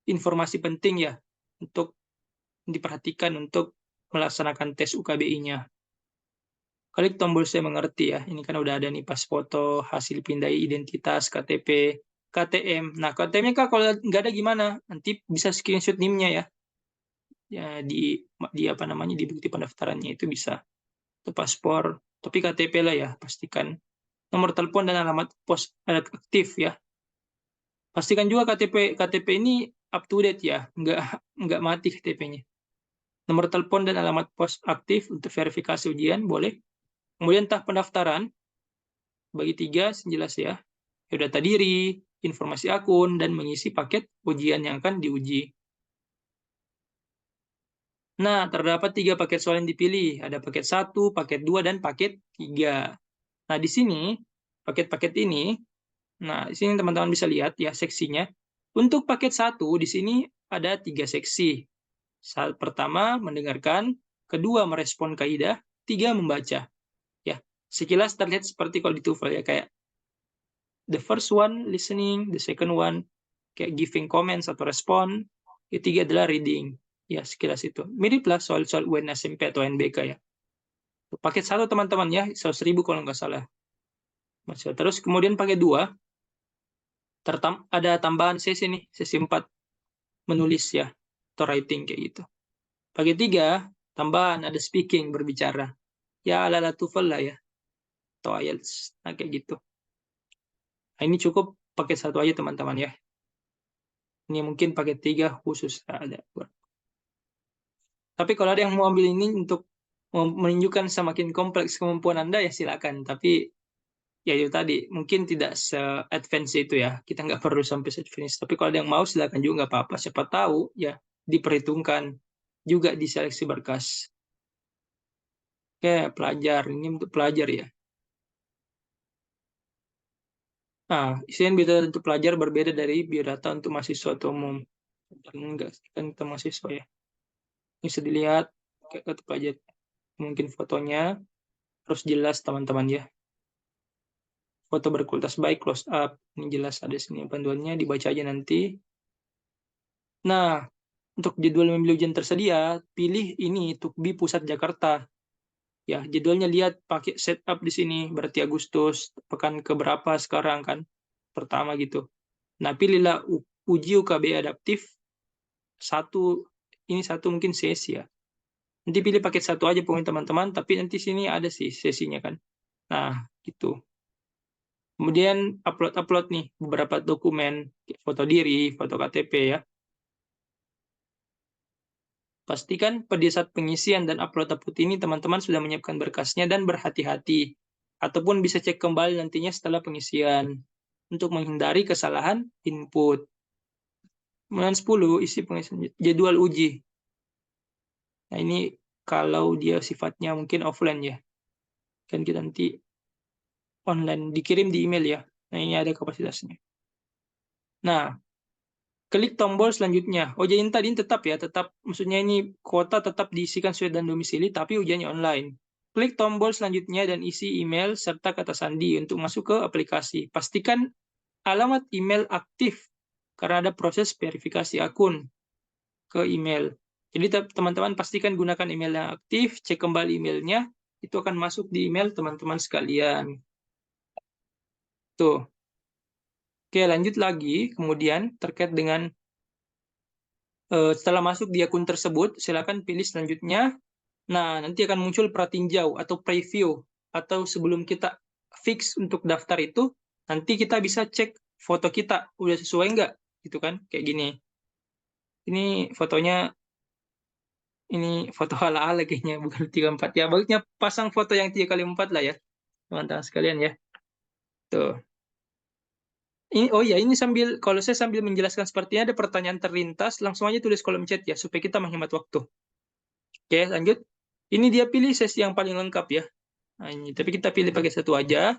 informasi penting ya untuk diperhatikan untuk melaksanakan tes UKBI-nya. Klik tombol saya mengerti ya. Ini kan udah ada nih pas foto, hasil pindai identitas, KTP, KTM. Nah, KTM-nya Kak kalau nggak ada gimana? Nanti bisa screenshot NIM-nya ya. Ya di apa namanya di bukti pendaftarannya itu bisa. Itu paspor, tapi KTP lah ya, pastikan. Nomor telepon dan alamat pos aktif ya. Pastikan juga KTP ini up to date ya, nggak mati KTP-nya. Nomor telepon dan alamat pos aktif untuk verifikasi ujian boleh. Kemudian tahap pendaftaran bagi 3 jelas ya. Data diri, informasi akun, dan mengisi paket ujian yang akan diuji. Nah, terdapat 3 paket soal yang dipilih. Ada paket 1, paket 2, dan paket 3. Nah, di sini, paket-paket ini, nah, di sini teman-teman bisa lihat ya seksinya. Untuk paket 1, di sini ada 3 seksi. Pertama, mendengarkan. Kedua, merespon kaidah. 3, membaca. Ya, sekilas terlihat seperti kalau di TOEFL ya, kayak the first one, listening. The second one, kayak giving comments atau respon. Ketiga adalah reading. Ya, sekilas itu. Mirip lah soal-soal UN SMP atau NBK ya. Paket 1 teman-teman ya, 100.000 kalau nggak salah. Terus kemudian paket 2, ada tambahan sesi nih, sesi 4, menulis ya, atau writing kayak gitu. Paket 3, tambahan ada speaking, berbicara. Ya ala-ala TOEFL lah ya, atau IELTS, nah kayak gitu. Nah, ini cukup paket 1 aja teman-teman ya. Ini mungkin paket 3 khusus ada. Tapi kalau ada yang mau ambil ini untuk menunjukkan semakin kompleks kemampuan Anda ya silakan. Tapi ya itu tadi, mungkin tidak se-advance itu ya. Kita nggak perlu sampai se-advance. Tapi kalau ada yang mau silakan juga nggak apa-apa. Siapa tahu ya diperhitungkan juga di seleksi berkas. Oke, pelajar. Ini untuk pelajar ya. Nah, isian biodata untuk pelajar berbeda dari biodata untuk mahasiswa atau umum. Enggak, kan kita mahasiswa ya. Ini bisa dilihat kayak pelajar. Mungkin fotonya harus jelas teman-teman ya. Foto berkualitas baik, close up. Ini jelas ada sini panduannya, dibaca aja nanti. Nah, untuk jadwal memilih ujian tersedia, pilih ini TUKBI Pusat Jakarta. Ya, jadwalnya lihat pakai setup di sini, berarti Agustus, pekan keberapa sekarang kan? Pertama gitu. Nah, pilihlah uji UKB adaptif ini satu mungkin sesi ya. Nanti pilih paket 1 aja poin teman-teman, tapi nanti sini ada sih sesinya kan. Nah, gitu. Kemudian upload nih beberapa dokumen, foto diri, foto KTP ya. Pastikan pada saat pengisian dan upload ini teman-teman sudah menyiapkan berkasnya dan berhati-hati. Ataupun bisa cek kembali nantinya setelah pengisian untuk menghindari kesalahan input. Kemudian 10, isi pengisian jadwal uji. Nah, ini kalau dia sifatnya mungkin offline ya. Kan kita nanti online, dikirim di email ya. Nah, ini ada kapasitasnya. Nah, klik tombol selanjutnya. Oh, jadi tadi tetap ya, maksudnya ini kuota tetap diisikan sesuai dan domisili, tapi ujiannya online. Klik tombol selanjutnya dan isi email serta kata sandi untuk masuk ke aplikasi. Pastikan alamat email aktif karena ada proses verifikasi akun ke email. Jadi teman-teman pastikan gunakan email yang aktif, cek kembali emailnya, itu akan masuk di email teman-teman sekalian. Tuh. Oke, lanjut lagi. Kemudian terkait dengan setelah masuk di akun tersebut, silakan pilih selanjutnya. Nah, nanti akan muncul pratinjau atau preview. Atau sebelum kita fix untuk daftar itu, nanti kita bisa cek foto kita. Udah sesuai nggak? Gitu kan? Kayak gini. Ini fotonya, ini foto ala-ala kayaknya, bukan 3x4. Ya, bagusnya pasang foto yang 3x4 lah ya, teman-teman sekalian ya. Tuh. Ini kalau saya sambil menjelaskan sepertinya ada pertanyaan terlintas, langsung aja tulis kolom chat ya, supaya kita menghemat waktu. Oke, lanjut. Ini dia pilih sesi yang paling lengkap ya. Nah, ini, tapi kita pilih pakai 1 aja.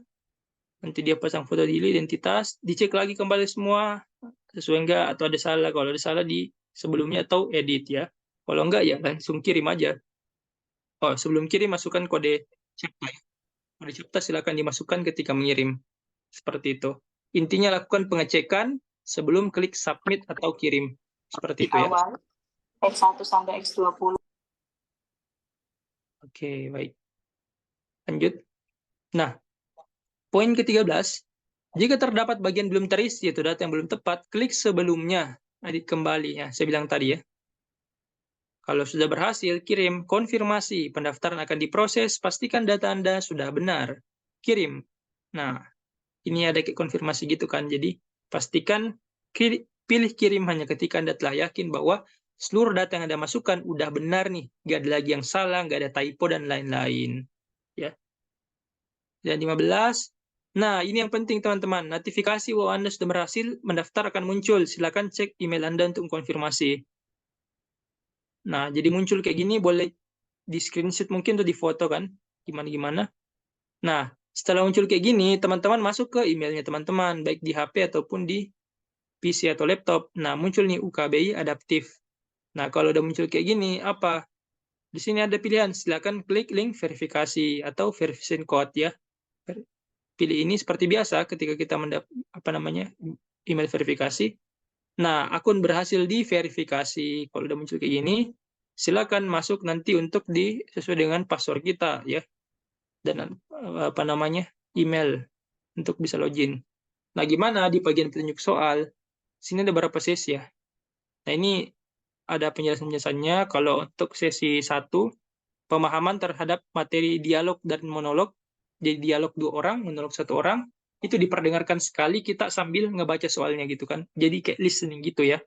Nanti dia pasang foto diri, identitas, dicek lagi kembali semua sesuai enggak atau ada salah. Kalau ada salah di sebelumnya atau edit ya. Kalau enggak ya langsung kirim aja. Oh, sebelum kirim masukkan kode CAPTCHA. Kode CAPTCHA silakan dimasukkan ketika mengirim. Seperti itu. Intinya lakukan pengecekan sebelum klik submit atau kirim. Seperti itu ya.
Awal X1 sampai X20.
Oke, baik. Lanjut. Nah, poin ke-13, Jika terdapat bagian belum terisi atau data yang belum tepat, klik sebelumnya. Kembali ya, saya bilang tadi ya. Kalau sudah berhasil, kirim konfirmasi. Pendaftaran akan diproses, pastikan data Anda sudah benar. Kirim. Nah, ini ada konfirmasi gitu kan. Jadi, pastikan pilih kirim hanya ketika Anda telah yakin bahwa seluruh data yang Anda masukkan udah benar nih. Nggak ada lagi yang salah, nggak ada typo, dan lain-lain. Ya. Dan 15. Nah, ini yang penting teman-teman. Notifikasi bahwa Anda sudah berhasil mendaftar akan muncul. Silakan cek email Anda untuk konfirmasi. Nah, jadi muncul kayak gini, boleh di screenshot mungkin atau di foto kan, gimana-gimana. Nah, setelah muncul kayak gini, teman-teman masuk ke emailnya teman-teman, baik di HP ataupun di PC atau laptop. Nah, muncul nih UKBI adaptif. Nah, kalau udah muncul kayak gini, apa? Di sini ada pilihan, silakan klik link verifikasi atau verification code ya. Pilih ini seperti biasa ketika kita email verifikasi. Nah, akun berhasil diverifikasi. Kalau udah muncul kayak gini, silakan masuk nanti untuk sesuai dengan password kita ya. Dan email untuk bisa login. Nah, gimana di bagian petunjuk soal? Sini ada beberapa sesi ya. Nah, ini ada penjelasan-penjelasannya. Kalau untuk sesi 1, pemahaman terhadap materi dialog dan monolog. Jadi dialog 2 orang, monolog 1 orang. Itu diperdengarkan sekali kita sambil ngebaca soalnya gitu kan. Jadi kayak listening gitu ya.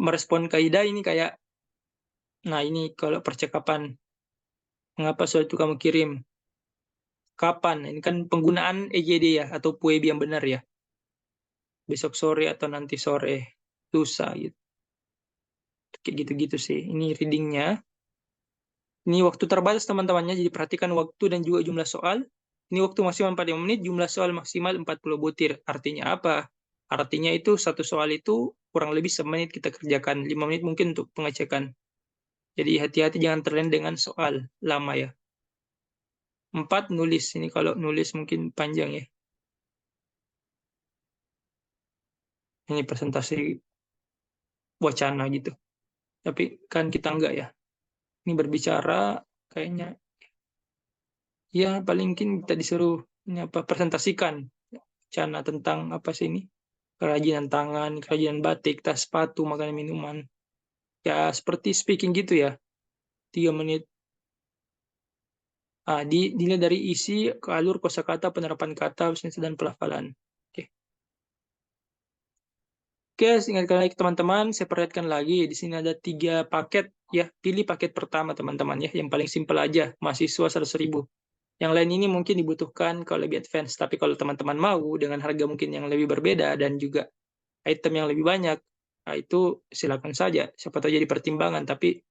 Merespon kaidah ini kayak, nah ini kalau percakapan, mengapa soal itu kamu kirim? Kapan? Ini kan penggunaan EGD ya, atau PUEB yang benar ya. Besok sore atau nanti sore, lusa gitu. Kayak gitu-gitu sih. Ini readingnya. Ini waktu terbatas teman-temannya, jadi perhatikan waktu dan juga jumlah soal. Ini waktu maksimal 45 menit, jumlah soal maksimal 40 butir. Artinya apa? Artinya itu satu soal itu kurang lebih semenit kita kerjakan. 5 menit mungkin untuk pengecekan. Jadi hati-hati jangan terlena dengan soal lama ya. 4, nulis. Ini kalau nulis mungkin panjang ya. Ini presentasi wacana gitu. Tapi kan kita enggak ya. Ini berbicara kayaknya ya paling mungkin kita disuruh presentasikan wacana tentang apa sih ini? Kerajinan tangan, kerajinan batik, tas sepatu, makanan minuman. Ya seperti speaking gitu ya. 3 menit. Dilihat dari isi, alur kosakata, penerapan kata, dan pelafalan. Oke, ingatkan lagi teman-teman, saya perlihatkan lagi di sini ada 3 paket ya. Pilih paket pertama teman-teman ya, yang paling simpel aja, mahasiswa 100.000. Yang lain ini mungkin dibutuhkan kalau lebih advance, tapi kalau teman-teman mau dengan harga mungkin yang lebih berbeda dan juga item yang lebih banyak, nah itu silakan saja. Siapa tahu jadi pertimbangan, tapi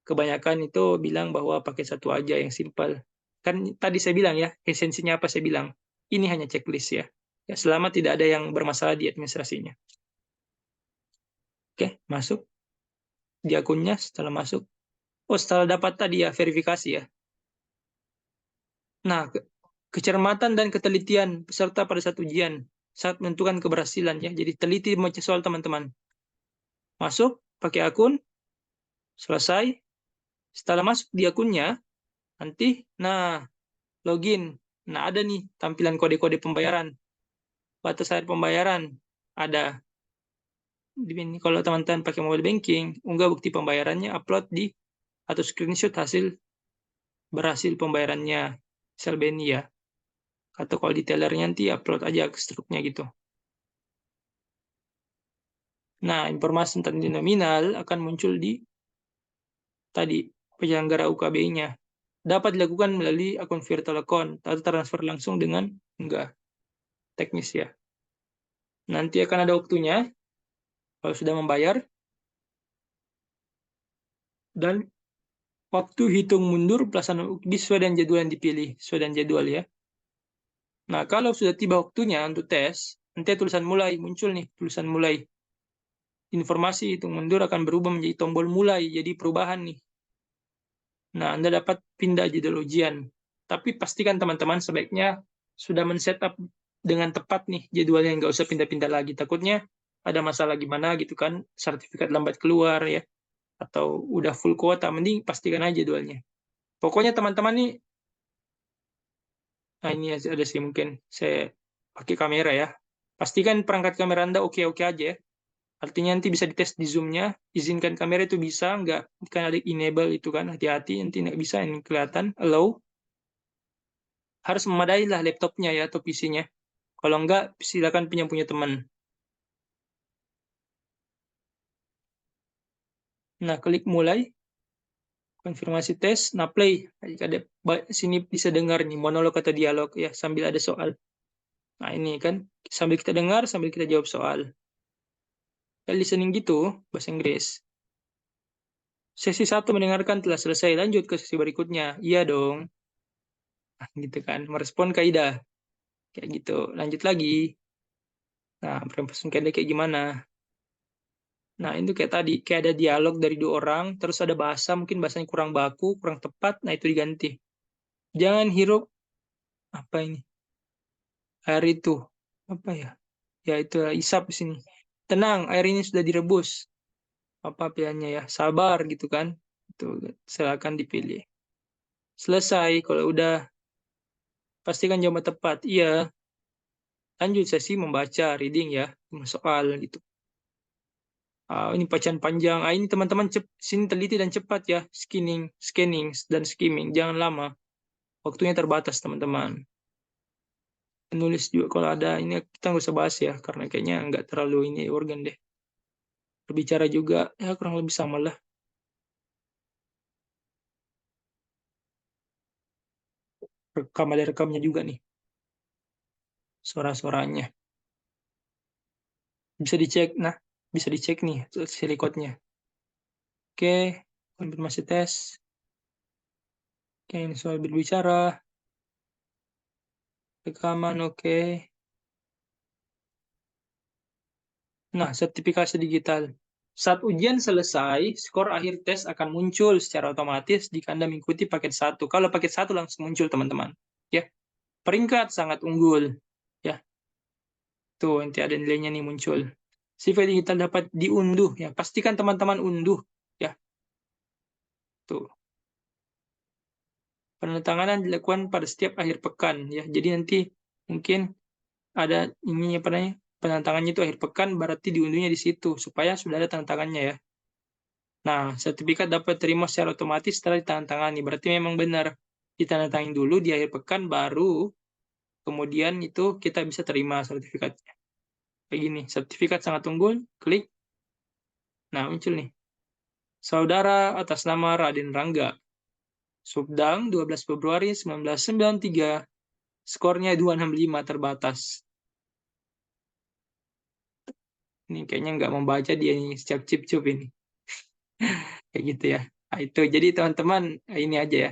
kebanyakan itu bilang bahwa pakai satu aja yang simpel. Kan tadi saya bilang ya, esensinya apa saya bilang? Ini hanya checklist ya. Ya, selama tidak ada yang bermasalah di administrasinya. Oke, masuk di akunnya setelah masuk. Oh, setelah dapat tadi ya verifikasi ya. Nah, kecermatan dan ketelitian peserta pada saat ujian saat menentukan keberhasilan ya. Jadi teliti membaca soal teman-teman. Masuk pakai akun, selesai. Setelah masuk di akunnya, nanti login. Nah, ada nih tampilan kode-kode pembayaran. Batas akhir pembayaran ada. Ini kalau teman-teman pakai mobile banking, unggah bukti pembayarannya, upload atau screenshot hasil berhasil pembayarannya sel BNI ya. Atau kalau detailernya nanti upload aja ke struknya gitu. Nah, informasi tentang nominal akan muncul di tadi penyelenggara UKBI-nya. Dapat dilakukan melalui akun virtual account atau transfer langsung dengan enggak teknis ya. Nanti akan ada waktunya kalau sudah membayar dan waktu hitung mundur pelaksanaan UKBI sesuai dengan jadwal yang dipilih, sesuai dengan jadwal ya. Nah, kalau sudah tiba waktunya untuk tes, nanti tulisan mulai muncul nih, tulisan mulai. Informasi hitung mundur akan berubah menjadi tombol mulai, jadi perubahan nih. Nah, Anda dapat pindah jadwal ujian. Tapi pastikan teman-teman sebaiknya sudah men-setup dengan tepat nih jadwalnya, nggak usah pindah-pindah lagi. Takutnya ada masalah gimana gitu kan, sertifikat lambat keluar ya, atau udah full kuota, mending pastikan aja jadwalnya. Pokoknya teman-teman nih Nah, ini ada sih mungkin saya pakai kamera ya. Pastikan perangkat kamera Anda oke-oke aja ya. Artinya nanti bisa dites di Zoom-nya, izinkan kamera itu bisa, nggak kan ada enable itu kan, hati-hati nanti nggak bisa ini kelihatan, allow. Harus memadai lah laptopnya ya atau PC-nya. Kalau nggak, silakan pinjam punya teman. Nah, klik mulai, konfirmasi tes, nah play. Jika ada sini bisa dengar nih monolog atau dialog ya sambil ada soal. Nah, ini kan sambil kita dengar, sambil kita jawab soal. Ya, listening gitu, bahasa Inggris. Sesi 1 mendengarkan telah selesai, lanjut ke sesi berikutnya. Iya dong. Nah, gitu kan, merespon kaidah. Kayak gitu. Lanjut lagi. Nah, merespon kaidah kayak gimana? Nah, itu kayak tadi, kayak ada dialog dari dua orang, terus ada bahasa, mungkin bahasanya kurang baku, kurang tepat, nah itu diganti. Jangan hirup, apa ini? Air itu. Apa ya? Ya itu isap di sini. Tenang, air ini sudah direbus. Apa pilihannya ya? Sabar gitu kan. Itu silakan dipilih. Selesai, kalau udah pastikan jawaban tepat. Iya, lanjut sesi membaca, reading ya, soal gitu. Ini bacaan panjang. Ini teman-teman sini teliti dan cepat ya. Scanning dan skimming. Jangan lama. Waktunya terbatas teman-teman. Menulis juga kalau ada ini kita nggak usah bahas ya karena kayaknya nggak terlalu ini organ deh. Berbicara juga ya kurang lebih sama lah. Ada rekamnya juga nih suara-suaranya. Bisa dicek. Nah, bisa dicek nih silikotnya. Oke, konfirmasi tes. Oke, ini soal berbicara. Rekaman oke. Nah, sertifikasi digital. Saat ujian selesai, skor akhir tes akan muncul secara otomatis jika Anda mengikuti paket 1. Kalau paket 1 langsung muncul, teman-teman. Ya, peringkat sangat unggul. Ya, tuh nanti ada nilainya nih muncul. CV digital dapat diunduh. Ya, pastikan teman-teman unduh. Ya, tuh. Penandatanganan dilakukan pada setiap akhir pekan. Ya, jadi nanti mungkin ada ini apa namanya? Penandatangannya itu akhir pekan, berarti diunduhnya di situ supaya sudah ada tanda tangannya ya. Nah, sertifikat dapat terima secara otomatis setelah ditandatangani. Berarti memang benar ditandatangani dulu di akhir pekan, baru kemudian itu kita bisa terima sertifikatnya. Kayak gini, sertifikat sangat unggul, klik. Nah, muncul nih. Saudara atas nama Raden Rangga. Subdang 12 Februari 1993. Skornya 265 terbatas. Ini kayaknya nggak membaca dia nih, cip-cip ini. Kayak gitu ya. Nah, itu. Jadi teman-teman, ini aja ya.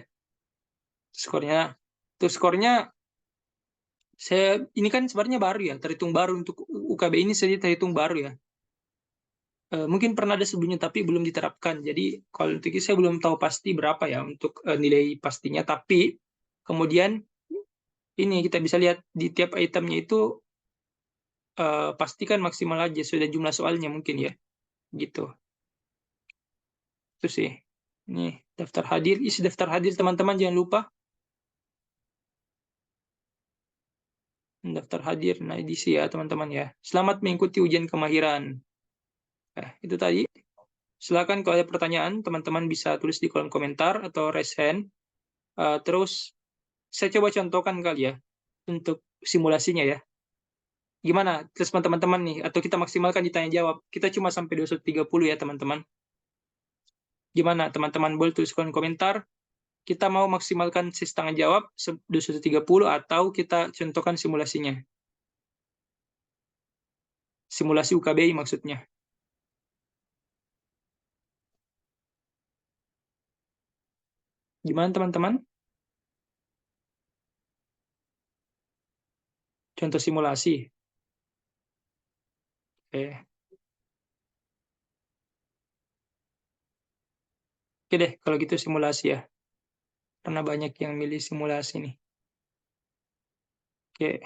Skornya. Tuh skornya ini kan sebenarnya baru ya, terhitung baru untuk UKB ini saja terhitung baru ya. Mungkin pernah ada sebelumnya tapi belum diterapkan. Jadi kalau untuk itu saya belum tahu pasti berapa ya untuk nilai pastinya. Tapi kemudian ini kita bisa lihat di tiap itemnya itu pastikan maksimal aja sudah jumlah soalnya mungkin ya, gitu. Itu sih. Ini daftar hadir, isi daftar hadir teman-teman jangan lupa. Daftar hadir, nah edisi ya teman-teman ya. Selamat mengikuti ujian kemahiran. Itu tadi. Silakan kalau ada pertanyaan, teman-teman bisa tulis di kolom komentar atau raise hand. Terus saya coba contohkan kali ya untuk simulasinya ya. Gimana teman teman-teman nih? Atau kita maksimalkan ditanya jawab. Kita cuma sampai 230 ya teman-teman. Gimana teman-teman boleh tulis kolom komentar. Kita mau maksimalkan sesi tanya jawab 230 atau kita contohkan simulasinya. Simulasi UKBI maksudnya. Gimana teman-teman? Contoh simulasi. Oke. Oke deh, kalau gitu simulasi ya. Karena banyak yang milih simulasi nih. Oke.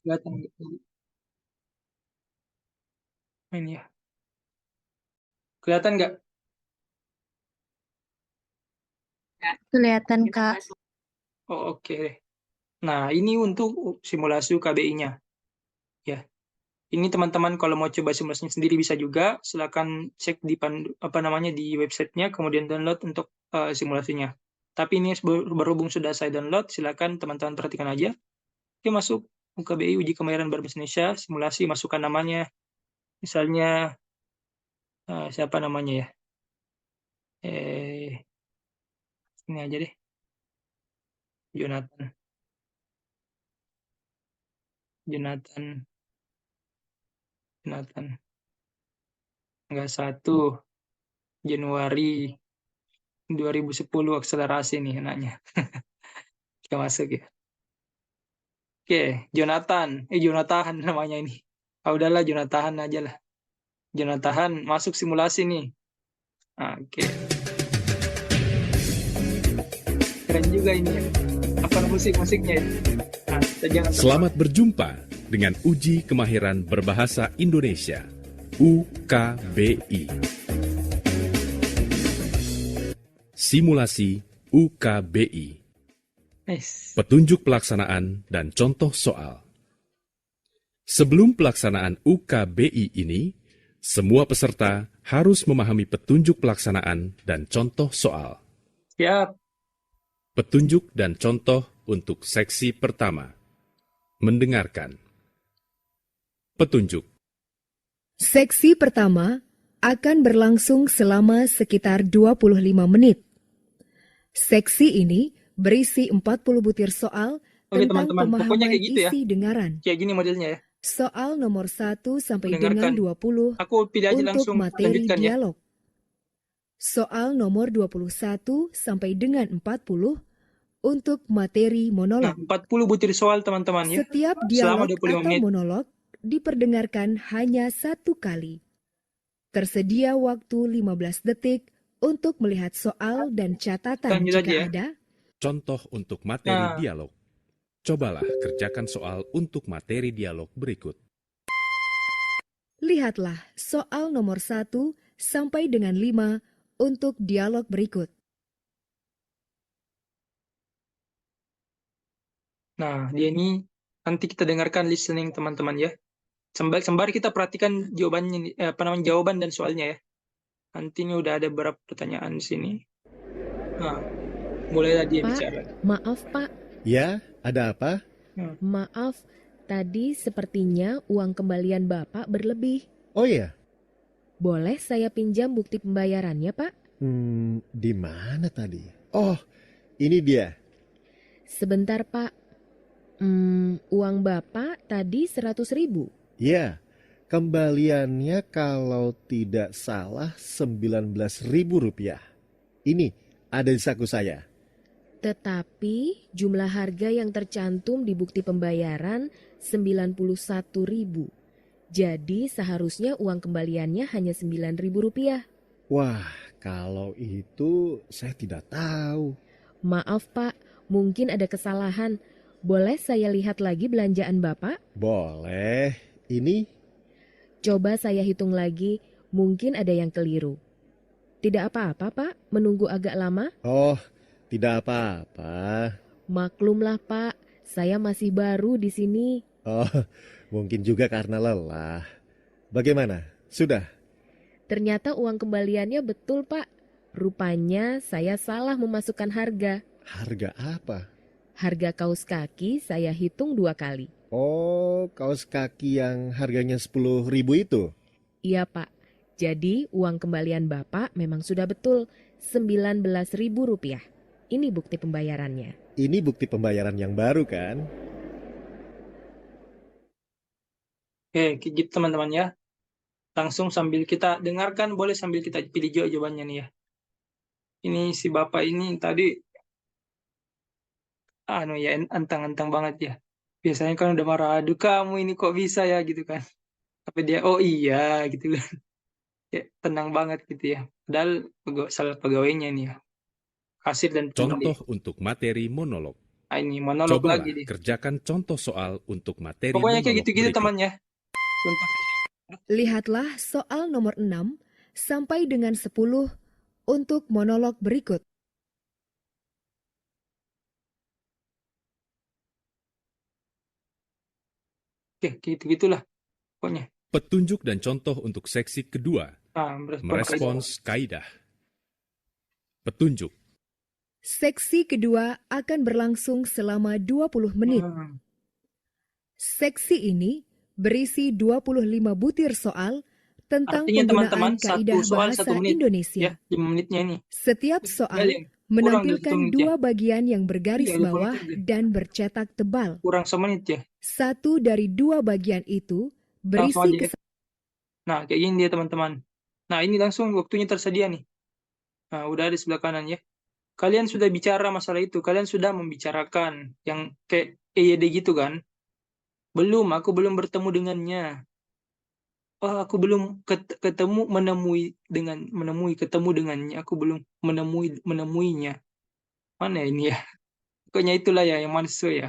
Kelihatan. Ini ya. Kelihatan nggak?
Kelihatan, Kak.
Oh, oke. Nah, ini untuk simulasi UKBI-nya. Ya. Ini teman-teman kalau mau coba simulasinya sendiri bisa juga. Silakan cek di di websitenya, kemudian download untuk simulasinya. Tapi ini berhubung sudah saya download, silakan teman-teman perhatikan aja. Oke, masuk UKBI, Uji Kemahiran Berbahasa Indonesia, simulasi, masukkan namanya. Misalnya, siapa namanya ya? Ini aja deh, Jonathan. Tanggal 1 Januari 2010 akselerasi nih anaknya. Kita masuk ya. Oke, Jonathan namanya ini. Udahlah Jonathan aja lah. Jonathan masuk simulasi nih. Oke. Keren juga ini ya. Apa musiknya ya? Jangan
Selamat berjumpa dengan Uji Kemahiran Berbahasa Indonesia, UKBI. Simulasi UKBI.
Nice.
Petunjuk pelaksanaan dan contoh soal. Sebelum pelaksanaan UKBI ini, semua peserta harus memahami petunjuk pelaksanaan dan contoh soal.
Siap.
Petunjuk dan contoh untuk seksi pertama. Mendengarkan. Petunjuk.
Seksi pertama akan berlangsung selama sekitar 25 menit. Seksi ini berisi 40 butir soal
Oke,
tentang
teman-teman. Pokoknya
pemahaman
kayak gitu ya.
isi dengaran.
Kayak gini modelnya ya.
Soal nomor 1 sampai
Mendengarkan.
dengan 20
Aku pilih aja
untuk
langsung
materi
lanjutkan ya.
dialog. Soal nomor 21 sampai dengan 40 untuk materi
Nah,
monolog.
40 butir soal teman-teman ya.
Setiap
Selama
dialog
25
atau
menit.
monolog diperdengarkan hanya 1 kali. Tersedia waktu 15 detik untuk melihat soal dan catatan
Lanjut
jika
aja ya.
ada.
Contoh untuk materi
Nah.
dialog. Cobalah kerjakan soal untuk materi dialog berikut.
Lihatlah soal nomor 1 sampai dengan 5 untuk dialog berikut.
Nah, dia ini nanti kita dengarkan listening teman-teman ya. Sembari kita perhatikan jawabannya, jawaban dan soalnya ya. Nanti ini udah ada beberapa pertanyaan di sini. Nah, mulailah dia
Pak,
bicara.
maaf Pak,
Ya, ada apa?
maaf. Tadi sepertinya uang kembalian Bapak berlebih.
Oh iya,
Boleh saya pinjam bukti pembayarannya, Pak?
di mana tadi? Oh, ini dia.
Sebentar, Pak. Uang Bapak tadi 100.000.
Ya, kembaliannya kalau tidak salah 19.000 rupiah. Ini ada di saku saya.
Tetapi jumlah harga yang tercantum di bukti pembayaran 91.000. Jadi seharusnya uang kembaliannya hanya 9.000 rupiah.
Wah, kalau itu saya tidak tahu.
Maaf Pak, mungkin ada kesalahan. Boleh saya lihat lagi belanjaan Bapak?
Boleh, ini
Coba saya hitung lagi, mungkin ada yang keliru. Tidak apa-apa Pak, menunggu agak lama?
oh, tidak apa-apa.
Maklumlah Pak, saya masih baru di sini.
Oh, mungkin juga karena lelah. Bagaimana? Sudah?
Ternyata uang kembaliannya betul Pak. Rupanya saya salah memasukkan harga.
Harga apa?
Harga kaos kaki saya hitung 2 kali.
Oh, kaos kaki yang harganya 10.000 itu?
Iya Pak, jadi uang kembalian Bapak memang sudah betul 19.000 rupiah. Ini bukti pembayarannya.
Ini bukti pembayaran yang baru kan?
Oke, gitu teman-teman ya. Langsung sambil kita dengarkan, boleh sambil kita pilih jawabannya nih ya. Ini si Bapak ini tadi antang-antang banget ya. Biasanya kan udah marah, aduh kamu ini kok bisa ya gitu kan. Tapi dia, oh iya gitu kan. Ya, tenang banget gitu ya. Padahal salah pegawainya ini ya. Kasir dan pembeli.
Contoh untuk materi monolog.
Ini monolog
Cobalah
lagi deh.
kerjakan contoh soal untuk materi
Pokoknya kayak
monolog
gitu-gitu
berikut.
teman ya. Untuk
Lihatlah soal nomor 6 sampai dengan 10 untuk monolog berikut.
Oke, gitu-gitulah pokoknya.
Petunjuk dan contoh untuk seksi kedua,
Nah, merespon kaidah.
merespons kaidah. Petunjuk.
Seksi kedua akan berlangsung selama 20 menit. Seksi ini berisi 25 butir soal tentang
Artinya teman-teman,
penggunaan kaidah
satu soal
bahasa
1 menit.
Indonesia.
Ya, 5 menitnya ini.
Setiap
Tinggal
soal
yang kurang dari 1
menampilkan
menit ya.
2 bagian yang bergaris
Iya, 20
bawah
menit ya.
dan bercetak tebal.
Kurang semenit ya.
Satu dari 2 bagian itu
Langsung
berisi
aja ya. Nah, kayak gini dia teman-teman. Nah, ini langsung waktunya tersedia nih. Nah, udah ada di sebelah kanan ya. Kalian sudah bicara masalah itu. Kalian sudah membicarakan yang kayak EYD gitu kan? Belum, aku belum bertemu dengannya. Oh, aku belum ketemu ketemu dengannya. Aku belum menemuinya. Mana ini ya? Pokoknya itulah ya yang manusia ya.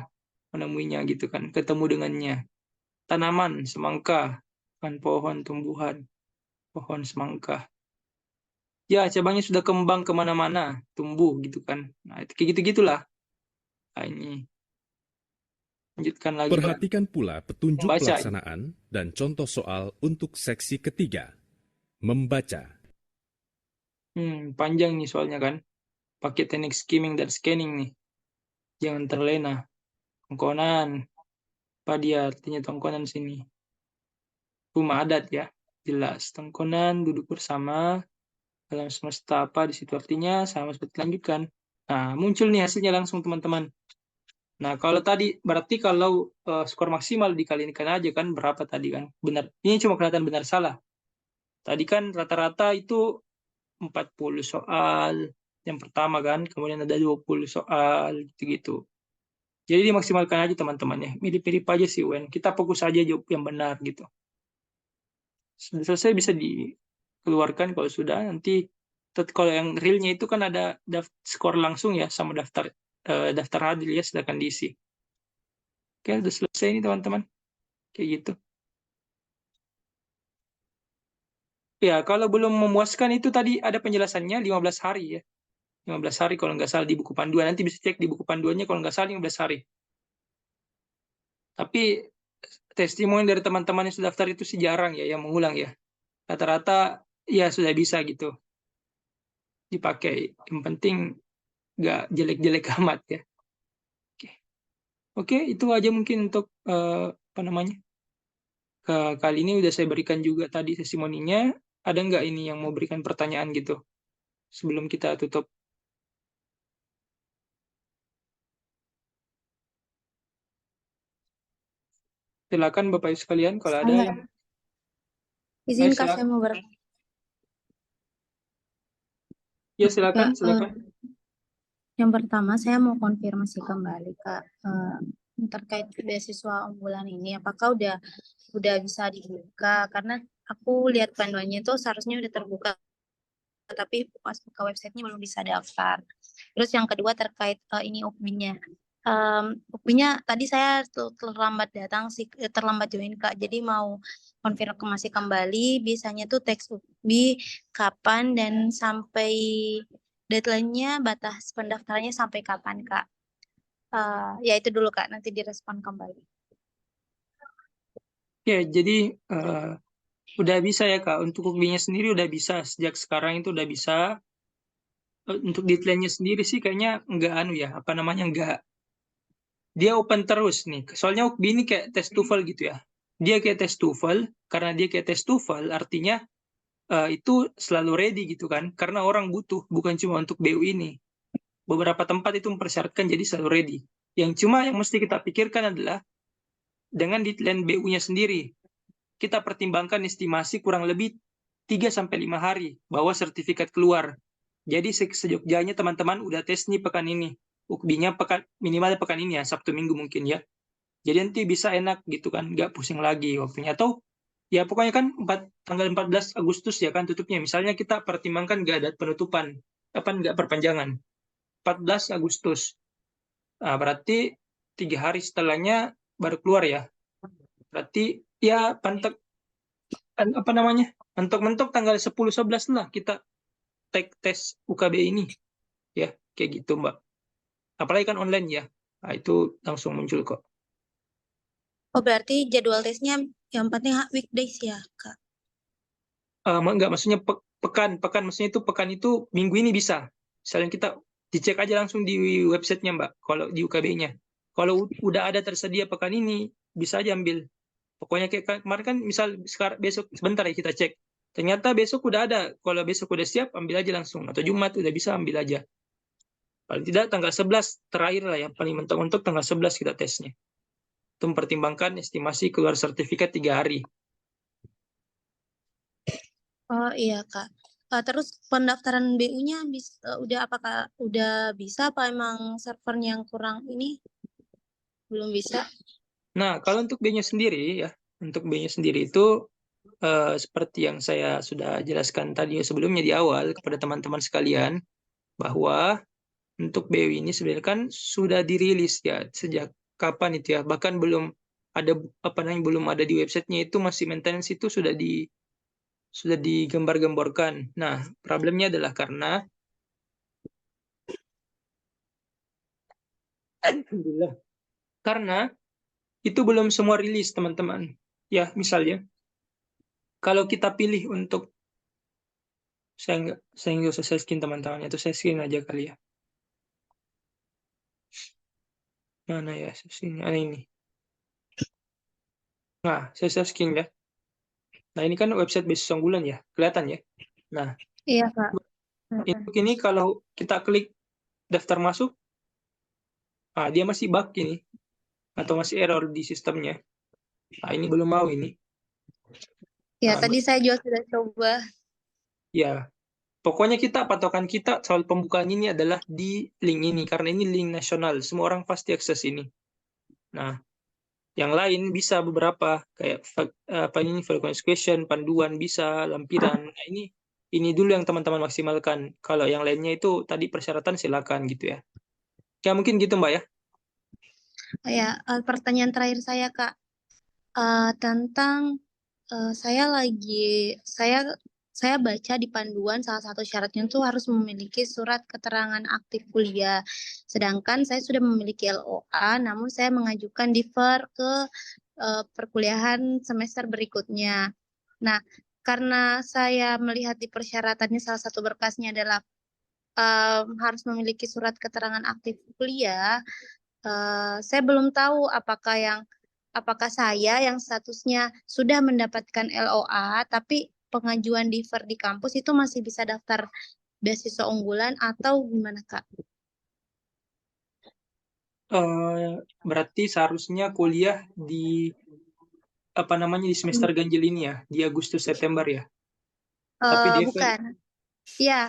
Menemuinya gitu kan. Ketemu dengannya. Tanaman, semangka. Kan pohon, tumbuhan. Pohon semangka. Ya, cabangnya sudah kembang kemana-mana, tumbuh gitu kan. Nah, itu kayak gitu-gitulah. Nah, ini. Lanjutkan lagi, Pak.
Perhatikan pula petunjuk
Membaca.
pelaksanaan dan contoh soal untuk seksi ketiga, membaca.
Panjang nih soalnya kan. Pakai teknik skimming dan scanning nih. Jangan terlena. Tongkonan. Apa dia artinya tongkonan sini? Rumah adat ya. Jelas. Tongkonan, duduk bersama. Dalam semesta apa di situ artinya sama seperti lanjutkan. Nah, muncul nih hasilnya langsung teman-teman. Nah, kalau tadi berarti kalau skor maksimal dikalikan aja kan berapa tadi kan? Benar. Ini cuma kelihatan benar salah. Tadi kan rata-rata itu 40 soal yang pertama kan, kemudian ada 20 soal gitu-gitu. Jadi dimaksimalkan aja teman-teman ya. Mirip-mirip aja sih UN. Kita fokus aja jawab yang benar gitu. Sudah selesai bisa dikeluarkan kalau sudah. Nanti kalau yang realnya itu kan ada skor langsung ya sama daftar hadir ya, silakan diisi. Oke, udah selesai nih teman-teman. Kayak gitu. Ya, kalau belum memuaskan itu tadi ada penjelasannya 15 hari ya. 15 hari kalau nggak salah di buku panduan. Nanti bisa cek di buku panduannya kalau nggak salah 15 hari. Tapi testimoni dari teman-teman yang sudah daftar itu sih jarang ya yang mengulang ya. Rata-rata ya sudah bisa gitu dipakai. Yang penting nggak jelek-jelek amat ya. Oke, itu aja mungkin untuk apa namanya. Kali ini udah saya berikan juga tadi testimoninya. Ada nggak ini yang mau berikan pertanyaan gitu sebelum kita tutup? Silakan Bapak Ibu sekalian kalau ada yang
Izin
Kak,
saya mau
ya silakan.
Yang pertama saya mau konfirmasi kembali Kak terkait beasiswa unggulan ini, apakah udah bisa dibuka? Karena aku lihat panduannya itu seharusnya udah terbuka, tapi pas buka websitenya belum bisa daftar. Terus yang kedua terkait ini UKBI-nya. UKBI-nya tadi saya terlambat datang sih, terlambat join Kak. Jadi mau konfirmasi kembali, biasanya tuh teks UKBI kapan dan sampai deadline-nya, batas pendaftarannya sampai kapan Kak? Ya itu dulu Kak, nanti direspon kembali.
Ya, jadi udah bisa ya Kak, untuk UKBI-nya sendiri udah bisa, sejak sekarang itu udah bisa. Untuk deadline-nya sendiri sih kayaknya nggak dia open terus nih. Soalnya UKBI ini kayak tes TOEFL gitu ya. Dia kayak tes TOEFL, karena dia kayak tes TOEFL artinya itu selalu ready gitu kan, karena orang butuh, bukan cuma untuk BU ini. Beberapa tempat itu mempersyaratkan jadi selalu ready. Yang mesti kita pikirkan adalah dengan deadline BU-nya sendiri. Kita pertimbangkan estimasi kurang lebih 3-5 hari bahwa sertifikat keluar. Jadi sejogjanya teman-teman udah tes nih pekan ini. UKBI-nya minimal pekan ini ya, Sabtu Minggu mungkin ya. Jadi nanti bisa enak gitu kan, nggak pusing lagi waktunya. Atau ya pokoknya kan tanggal 14 Agustus ya kan tutupnya. Misalnya kita pertimbangkan nggak ada penutupan, nggak perpanjangan. 14 Agustus. Nah, berarti 3 hari setelahnya baru keluar ya. Berarti ya apa namanya, mentok-mentok tanggal 10-11 lah kita take tes UKB ini, ya kayak gitu Mbak. Apalagi kan online ya, nah, itu langsung muncul kok.
Oh, berarti jadwal tesnya yang penting weekdays ya, Kak?
Enggak, maksudnya pekan maksudnya itu pekan itu minggu ini bisa. Misalnya kita dicek aja langsung di websitenya Mbak, kalau di UKB-nya. Kalau udah ada tersedia pekan ini, bisa aja ambil. Pokoknya kayak kemarin kan misal sekarang besok sebentar ya kita cek. Ternyata besok udah ada. Kalau besok udah siap, ambil aja langsung. Atau Jumat udah bisa, ambil aja. Paling tidak tanggal 11 terakhir lah, yang paling mentok-mentok tanggal 11 kita tesnya. Itu mempertimbangkan estimasi keluar sertifikat 3 hari.
Oh iya, Kak. Terus pendaftaran BU-nya apakah udah bisa apa emang servernya yang kurang ini belum bisa?
Nah, kalau untuk B-nya sendiri ya, untuk B-nya sendiri itu seperti yang saya sudah jelaskan tadi sebelumnya di awal kepada teman-teman sekalian, bahwa untuk BU ini sebenarnya kan sudah dirilis ya sejak kapan itu ya, bahkan belum ada belum ada di websitenya, itu masih maintenance, itu sudah digambar-gemborkan. Nah, problemnya adalah karena alhamdulillah, karena itu belum semua rilis teman-teman. Ya, misalnya kalau kita pilih untuk saya nggak usah share screen teman-teman, itu saya screen aja kali ya. Mana ya sini? Ini. Nah, saya share screen ya. Nah, ini kan website beasiswa unggulan ya, kelihatan ya. Nah,
Iya, Kak.
ini kalau kita klik daftar masuk, dia masih bug ini, atau masih error di sistemnya. Nah, ini belum mau ini.
Ya,
Nah,
tadi saya juga sudah coba.
ya, pokoknya patokan kita soal pembukaan ini adalah di link ini, karena ini link nasional, semua orang pasti akses ini. Nah, yang lain bisa beberapa, kayak frequency question, panduan bisa, lampiran. Nah, ini dulu yang teman-teman maksimalkan. Kalau yang lainnya itu tadi persyaratan silakan gitu ya. Ya mungkin gitu Mbak ya.
Oh ya, pertanyaan terakhir saya, Kak. Tentang saya baca di panduan salah satu syaratnya itu harus memiliki surat keterangan aktif kuliah. Sedangkan saya sudah memiliki LOA, namun saya mengajukan defer ke perkuliahan semester berikutnya. Nah, karena saya melihat di persyaratannya salah satu berkasnya adalah harus memiliki surat keterangan aktif kuliah, saya belum tahu apakah saya yang statusnya sudah mendapatkan LOA, tapi pengajuan defer di kampus itu masih bisa daftar beasiswa unggulan atau gimana, Kak?
Berarti seharusnya kuliah di di semester ganjil ini ya, di Agustus September ya. Tapi defer,
Bukan. Ya,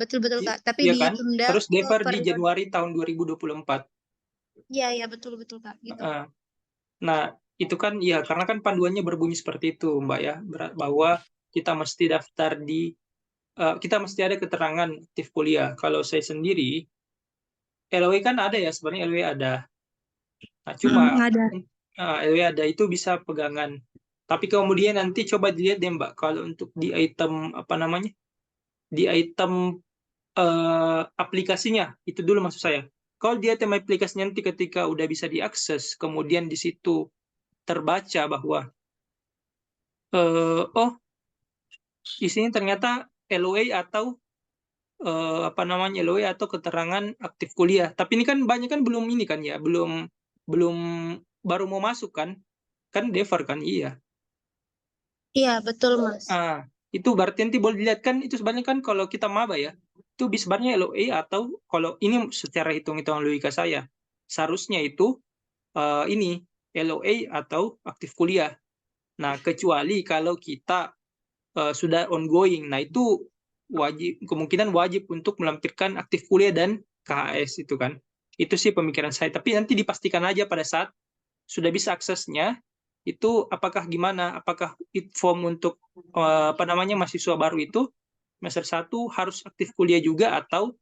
betul-betul, Kak. Tapi
ya kan?
ditunda
Terus
ke
defer di
periode.
Januari tahun 2024.
Iya, betul-betul, Kak. Gitu.
Nah, itu kan ya karena kan panduannya berbunyi seperti itu, Mbak ya, bahwa kita mesti daftar kita mesti ada keterangan aktif kuliah. Kalau saya sendiri, LW kan ada ya, sebenarnya LW ada. Nah, cuma
Ada.
LW ada itu bisa pegangan. Tapi kemudian nanti coba dilihat deh Mbak, kalau untuk di item di item aplikasinya, itu dulu maksud saya. Kalau di item aplikasinya nanti ketika udah bisa diakses, kemudian di situ terbaca bahwa isinya ternyata LOA atau LOA atau keterangan aktif kuliah. Tapi ini kan banyak kan belum ini kan ya, belum belum baru mau masuk kan defer kan, iya.
Iya, betul, Mas.
Itu berarti nanti boleh dilihat kan, itu sebenarnya kan kalau kita maba ya, itu sebenarnya LOA atau kalau ini secara hitung-hitungan logika saya, seharusnya itu ini LOA atau aktif kuliah. Nah, kecuali kalau kita sudah ongoing, nah itu kemungkinan wajib untuk melampirkan aktif kuliah dan KHS itu kan. Itu sih pemikiran saya. Tapi nanti dipastikan aja pada saat sudah bisa aksesnya, itu apakah gimana, apakah form untuk mahasiswa baru itu semester 1 harus aktif kuliah juga atau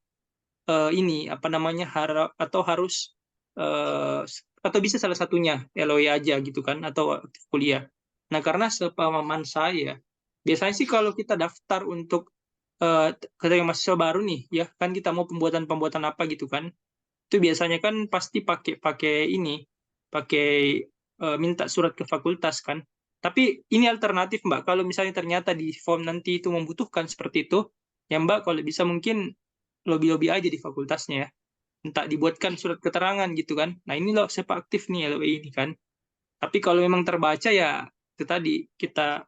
harus atau bisa salah satunya LOE aja gitu kan, atau aktif kuliah. Nah, karena sepemahaman saya, biasanya sih kalau kita daftar untuk ketika mahasiswa baru nih, ya kan kita mau pembuatan apa gitu kan, itu biasanya kan pasti pakai pakai ini, pakai minta surat ke fakultas kan. Tapi ini alternatif Mbak, kalau misalnya ternyata di form nanti itu membutuhkan seperti itu, ya Mbak kalau bisa mungkin lobby-lobby aja di fakultasnya ya. Entah dibuatkan surat keterangan gitu kan. Nah ini loh saya aktif nih LOE ini kan. Tapi kalau memang terbaca ya itu tadi kita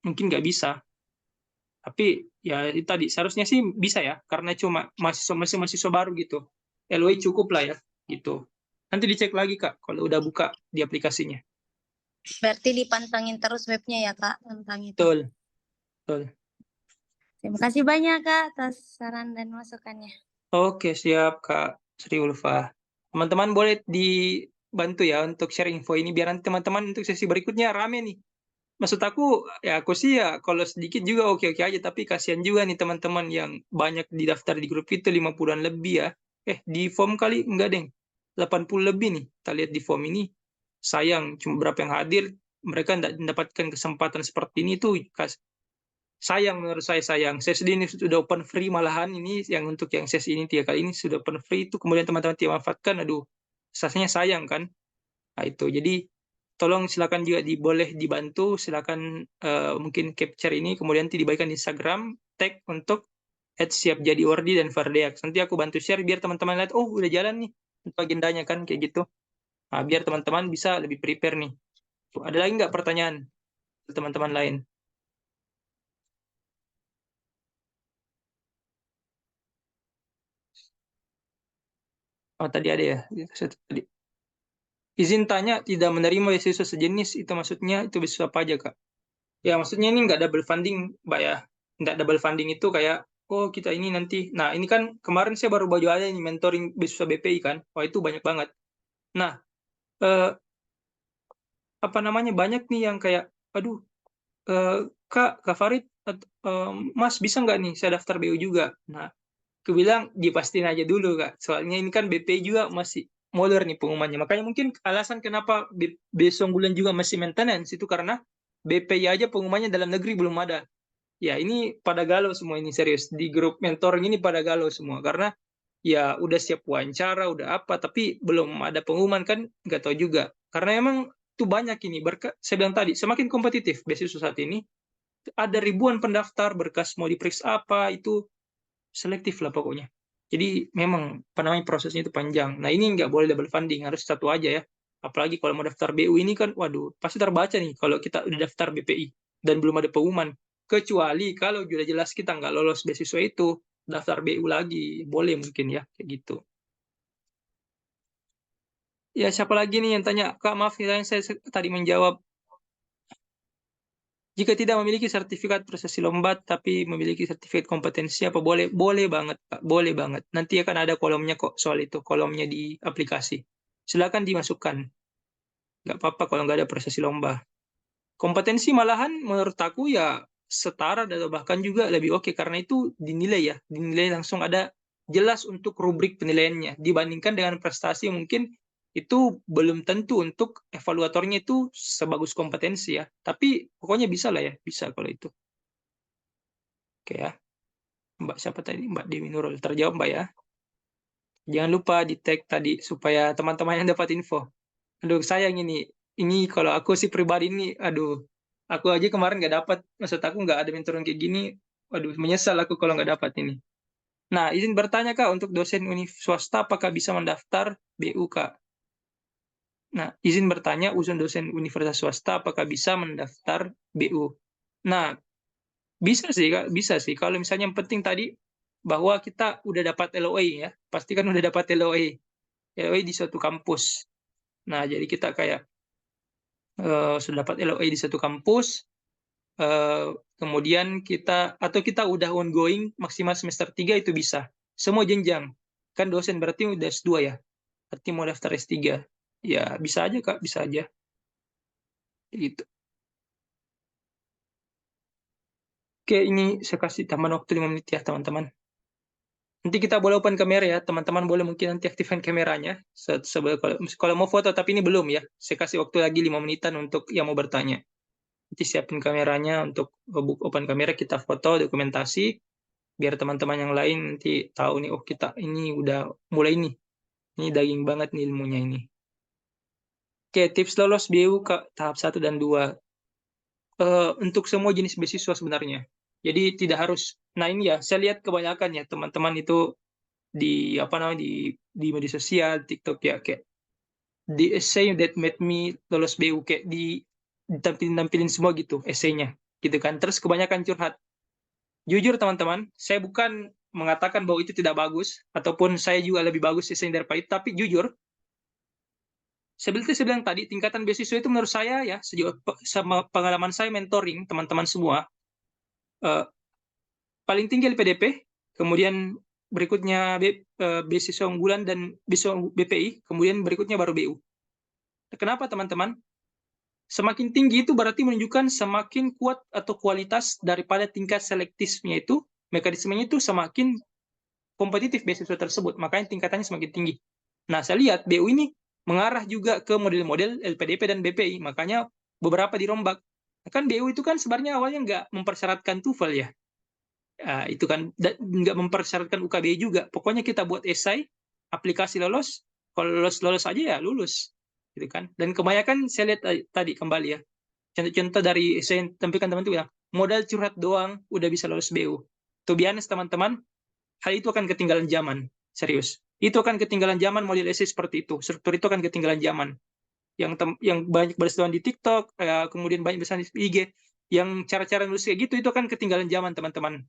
mungkin nggak bisa. Tapi ya itu tadi seharusnya sih bisa ya karena cuma mahasiswa baru gitu. LOE cukup lah ya gitu. Nanti dicek lagi Kak kalau udah buka di aplikasinya.
Berarti dipantengin terus webnya ya Kak tentang itu.
Betul, betul.
Terima kasih banyak Kak atas saran dan masukannya.
Oke, siap Kak Sri Ulfa. Teman-teman boleh dibantu ya untuk share info ini biar nanti teman-teman untuk sesi berikutnya rame nih. Maksud aku sih ya kalau sedikit juga oke-oke aja, tapi kasihan juga nih teman-teman yang banyak didaftar di grup itu 50-an lebih ya. Di form kali enggak deng. 80 lebih nih. Kita lihat di form ini. Sayang, cuma berapa yang hadir, mereka tidak mendapatkan kesempatan seperti ini tuh. Sayang menurut saya sayang. Sesi ini sudah open free malahan ini yang untuk yang sesi ini 3 kali ini sudah open free itu kemudian teman-teman tidak manfaatkan, aduh, rasanya sayang kan. Nah itu, jadi tolong silakan juga boleh dibantu, silakan mungkin capture ini kemudian nanti dibagikan di Instagram, tag untuk @siapjadiordi dan Fardeak. Nanti aku bantu share biar teman-teman lihat, oh udah jalan nih untuk agendanya kan kayak gitu. Nah, biar teman-teman bisa lebih prepare nih. Tuh, ada lagi nggak pertanyaan teman-teman lain? Oh tadi ada ya. Tadi. Izin tanya tidak menerima beasiswa sejenis itu maksudnya itu beasiswa apa aja Kak? Ya maksudnya ini nggak double funding Mbak ya. Nggak double funding itu kayak oh kita ini nanti. Nah ini kan kemarin saya baru aja ini mentoring beasiswa BPI kan. Wah itu banyak banget. Nah eh, apa namanya banyak nih yang kayak aduh Kak Farid Mas bisa nggak nih saya daftar BU juga. Nah aku bilang dipastiin aja dulu Kak. Soalnya ini kan BPI juga masih molor nih pengumumannya. Makanya mungkin alasan kenapa besok bulan juga masih maintenance itu karena BPI aja pengumumannya dalam negeri belum ada. Ya ini pada galau semua ini serius. Di grup mentoring ini pada galau semua. Karena ya udah siap wawancara, udah apa, tapi belum ada pengumuman kan nggak tahu juga. Karena emang tuh banyak ini, saya bilang tadi, semakin kompetitif beasiswa saat ini. Ada ribuan pendaftar, berkas mau diperiksa apa, itu selektif lah pokoknya. Jadi memang apa namanya prosesnya itu panjang. Nah ini nggak boleh double funding, harus satu aja ya. Apalagi kalau mau daftar BU ini kan, waduh pasti terbaca nih kalau kita udah daftar BPI dan belum ada pengumuman. Kecuali kalau sudah jelas kita nggak lolos beasiswa itu, daftar BU lagi, boleh mungkin ya kayak gitu. Ya siapa lagi nih yang tanya, Kak maaf ya saya tadi menjawab. Jika tidak memiliki sertifikat prestasi lomba, tapi memiliki sertifikat kompetensi apa boleh? Boleh banget, Pak. Boleh banget. Nanti akan ada kolomnya kok soal itu, kolomnya di aplikasi. Silakan dimasukkan. Nggak apa-apa kalau nggak ada prestasi lomba. Kompetensi malahan menurut aku ya setara atau bahkan juga lebih oke karena itu dinilai ya, dinilai langsung ada jelas untuk rubrik penilaiannya dibandingkan dengan prestasi mungkin itu belum tentu untuk evaluatornya itu sebagus kompetensi ya. Tapi pokoknya bisa lah ya, bisa kalau itu. Oke ya. Mbak siapa tadi? Mbak Dewi Nurul. Terjawab Mbak ya. Jangan lupa di tag tadi supaya teman-teman yang dapat info. Aduh sayang ini. Ini kalau aku sih pribadi ini, aduh. Aku aja kemarin nggak dapat. Maksud aku nggak ada mentoring kayak gini. Aduh, menyesal aku kalau nggak dapat ini. Nah, izin bertanya Kak, untuk dosen univ swasta apakah bisa mendaftar BU Kak? Nah, izin bertanya, dosen universitas swasta apakah bisa mendaftar BU? Nah, bisa sih Kak, bisa sih. Kalau misalnya yang penting tadi bahwa kita udah dapat LOE ya, pastikan udah dapat LOE. LOE di suatu kampus. Nah, jadi kita kayak sudah dapat LOE di satu kampus, kemudian kita udah ongoing maksimal semester 3 itu bisa. Semua jenjang. Kan dosen berarti udah S2 ya. Berarti mau daftar S3. Ya, bisa aja Kak, bisa aja. Gitu. Oke, ini saya kasih tambahan waktu 5 menit ya, teman-teman. Nanti kita boleh open kamera ya, teman-teman boleh mungkin nanti aktifkan kameranya. Kalau mau foto, tapi ini belum ya. Saya kasih waktu lagi 5 menitan untuk yang mau bertanya. Nanti siapin kameranya untuk open kamera, kita foto, dokumentasi, biar teman-teman yang lain nanti tahu nih, oh kita ini udah mulai nih. Ini daging banget nih ilmunya ini. Oke, tips lolos BU ke tahap 1 dan 2. Untuk semua jenis beasiswa sebenarnya. Jadi tidak harus, nah ini ya, saya lihat kebanyakan ya teman-teman itu di di media sosial, TikTok ya, kayak the essay that made me lolos BU, kayak ditampilin semua gitu essay-nya gitu kan. Terus kebanyakan curhat. Jujur teman-teman, saya bukan mengatakan bahwa itu tidak bagus ataupun saya juga lebih bagus essay daripada itu, tapi jujur seperti saya bilang tadi, tingkatan beasiswa itu menurut saya ya, sejauh sama pengalaman saya mentoring teman-teman semua, paling tinggi LPDP, kemudian berikutnya beasiswa unggulan dan beasiswa BPI, kemudian berikutnya baru BU. Kenapa teman-teman? Semakin tinggi itu berarti menunjukkan semakin kuat atau kualitas daripada tingkat selektifnya itu, mekanismenya itu semakin kompetitif beasiswa tersebut, makanya tingkatannya semakin tinggi. Nah, saya lihat BU ini mengarah juga ke model-model LPDP dan BPI, makanya beberapa dirombak. Kan BU itu kan sebenarnya awalnya nggak mempersyaratkan TOEFL ya. Itu kan nggak mempersyaratkan UKBI juga. Pokoknya kita buat esai, aplikasi lolos, kalau lolos aja ya lulus. Gitu kan. Dan kebanyakan saya lihat tadi kembali ya, contoh-contoh dari esai yang tampilkan teman-teman bilang, modal curhat doang udah bisa lolos BU. To be honest teman-teman, hal itu akan ketinggalan zaman. Serius. Itu akan ketinggalan zaman model essay seperti itu. Struktur itu akan ketinggalan zaman. Yang banyak bersetujuan di TikTok, kemudian banyak bersetujuan di IG, yang cara-cara nulis kayak gitu, itu akan ketinggalan zaman, teman-teman.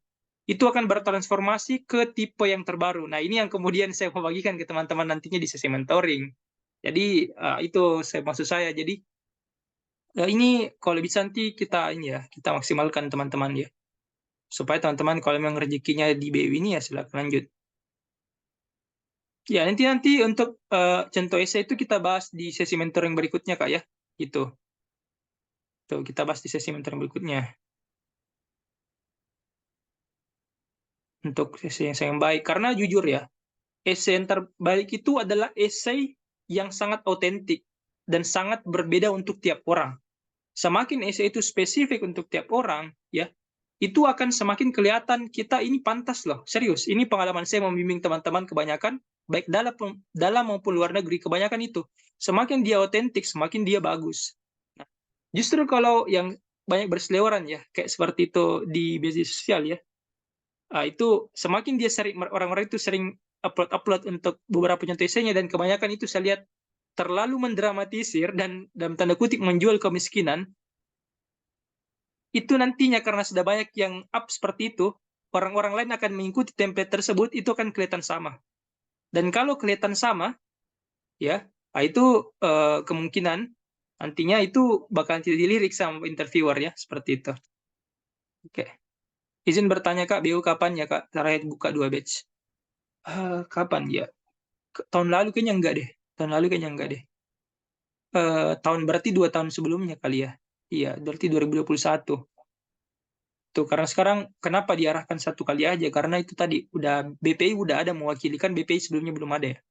Itu akan bertransformasi ke tipe yang terbaru. Nah, ini yang kemudian saya mau bagikan ke teman-teman nantinya di sesi mentoring. Jadi, itu maksud saya. Jadi, ini kalau bisa nanti kita kita maksimalkan teman-teman ya. Supaya teman-teman kalau memang rezekinya di BU ini ya silakan lanjut. Ya, nanti untuk contoh essay itu kita bahas di sesi mentoring berikutnya, Kak ya. Gitu. Tuh, kita bahas di sesi mentoring berikutnya. Untuk essay yang baik. Karena jujur ya, essay yang terbaik itu adalah essay yang sangat otentik dan sangat berbeda untuk tiap orang. Semakin essay itu spesifik untuk tiap orang, ya, itu akan semakin kelihatan kita ini pantas loh. Serius, ini pengalaman saya membimbing teman-teman kebanyakan, baik dalam maupun luar negeri, kebanyakan itu. Semakin dia otentik, semakin dia bagus. Nah, justru kalau yang banyak berseliweran ya, kayak seperti itu di media sosial ya, itu semakin dia sering, orang-orang itu sering upload untuk beberapa contoh esainya, dan kebanyakan itu saya lihat terlalu mendramatisir dan dalam tanda kutip menjual kemiskinan. Itu nantinya karena sudah banyak yang up seperti itu, orang-orang lain akan mengikuti template tersebut, itu akan kelihatan sama. Dan kalau kelihatan sama, ya, itu kemungkinan nantinya itu bakal tidak dilirik sama interviewer ya, seperti itu. Oke. Izin bertanya Kak, BU kapan ya Kak terakhir buka 2 batch? Kapan ya? Tahun lalu kayaknya enggak deh. Berarti 2 tahun sebelumnya kali ya. Iya, berarti 2021. Tuh, karena sekarang kenapa diarahkan 1 kali aja? Karena itu tadi udah BPI udah ada mewakili, kan BPI sebelumnya belum ada ya.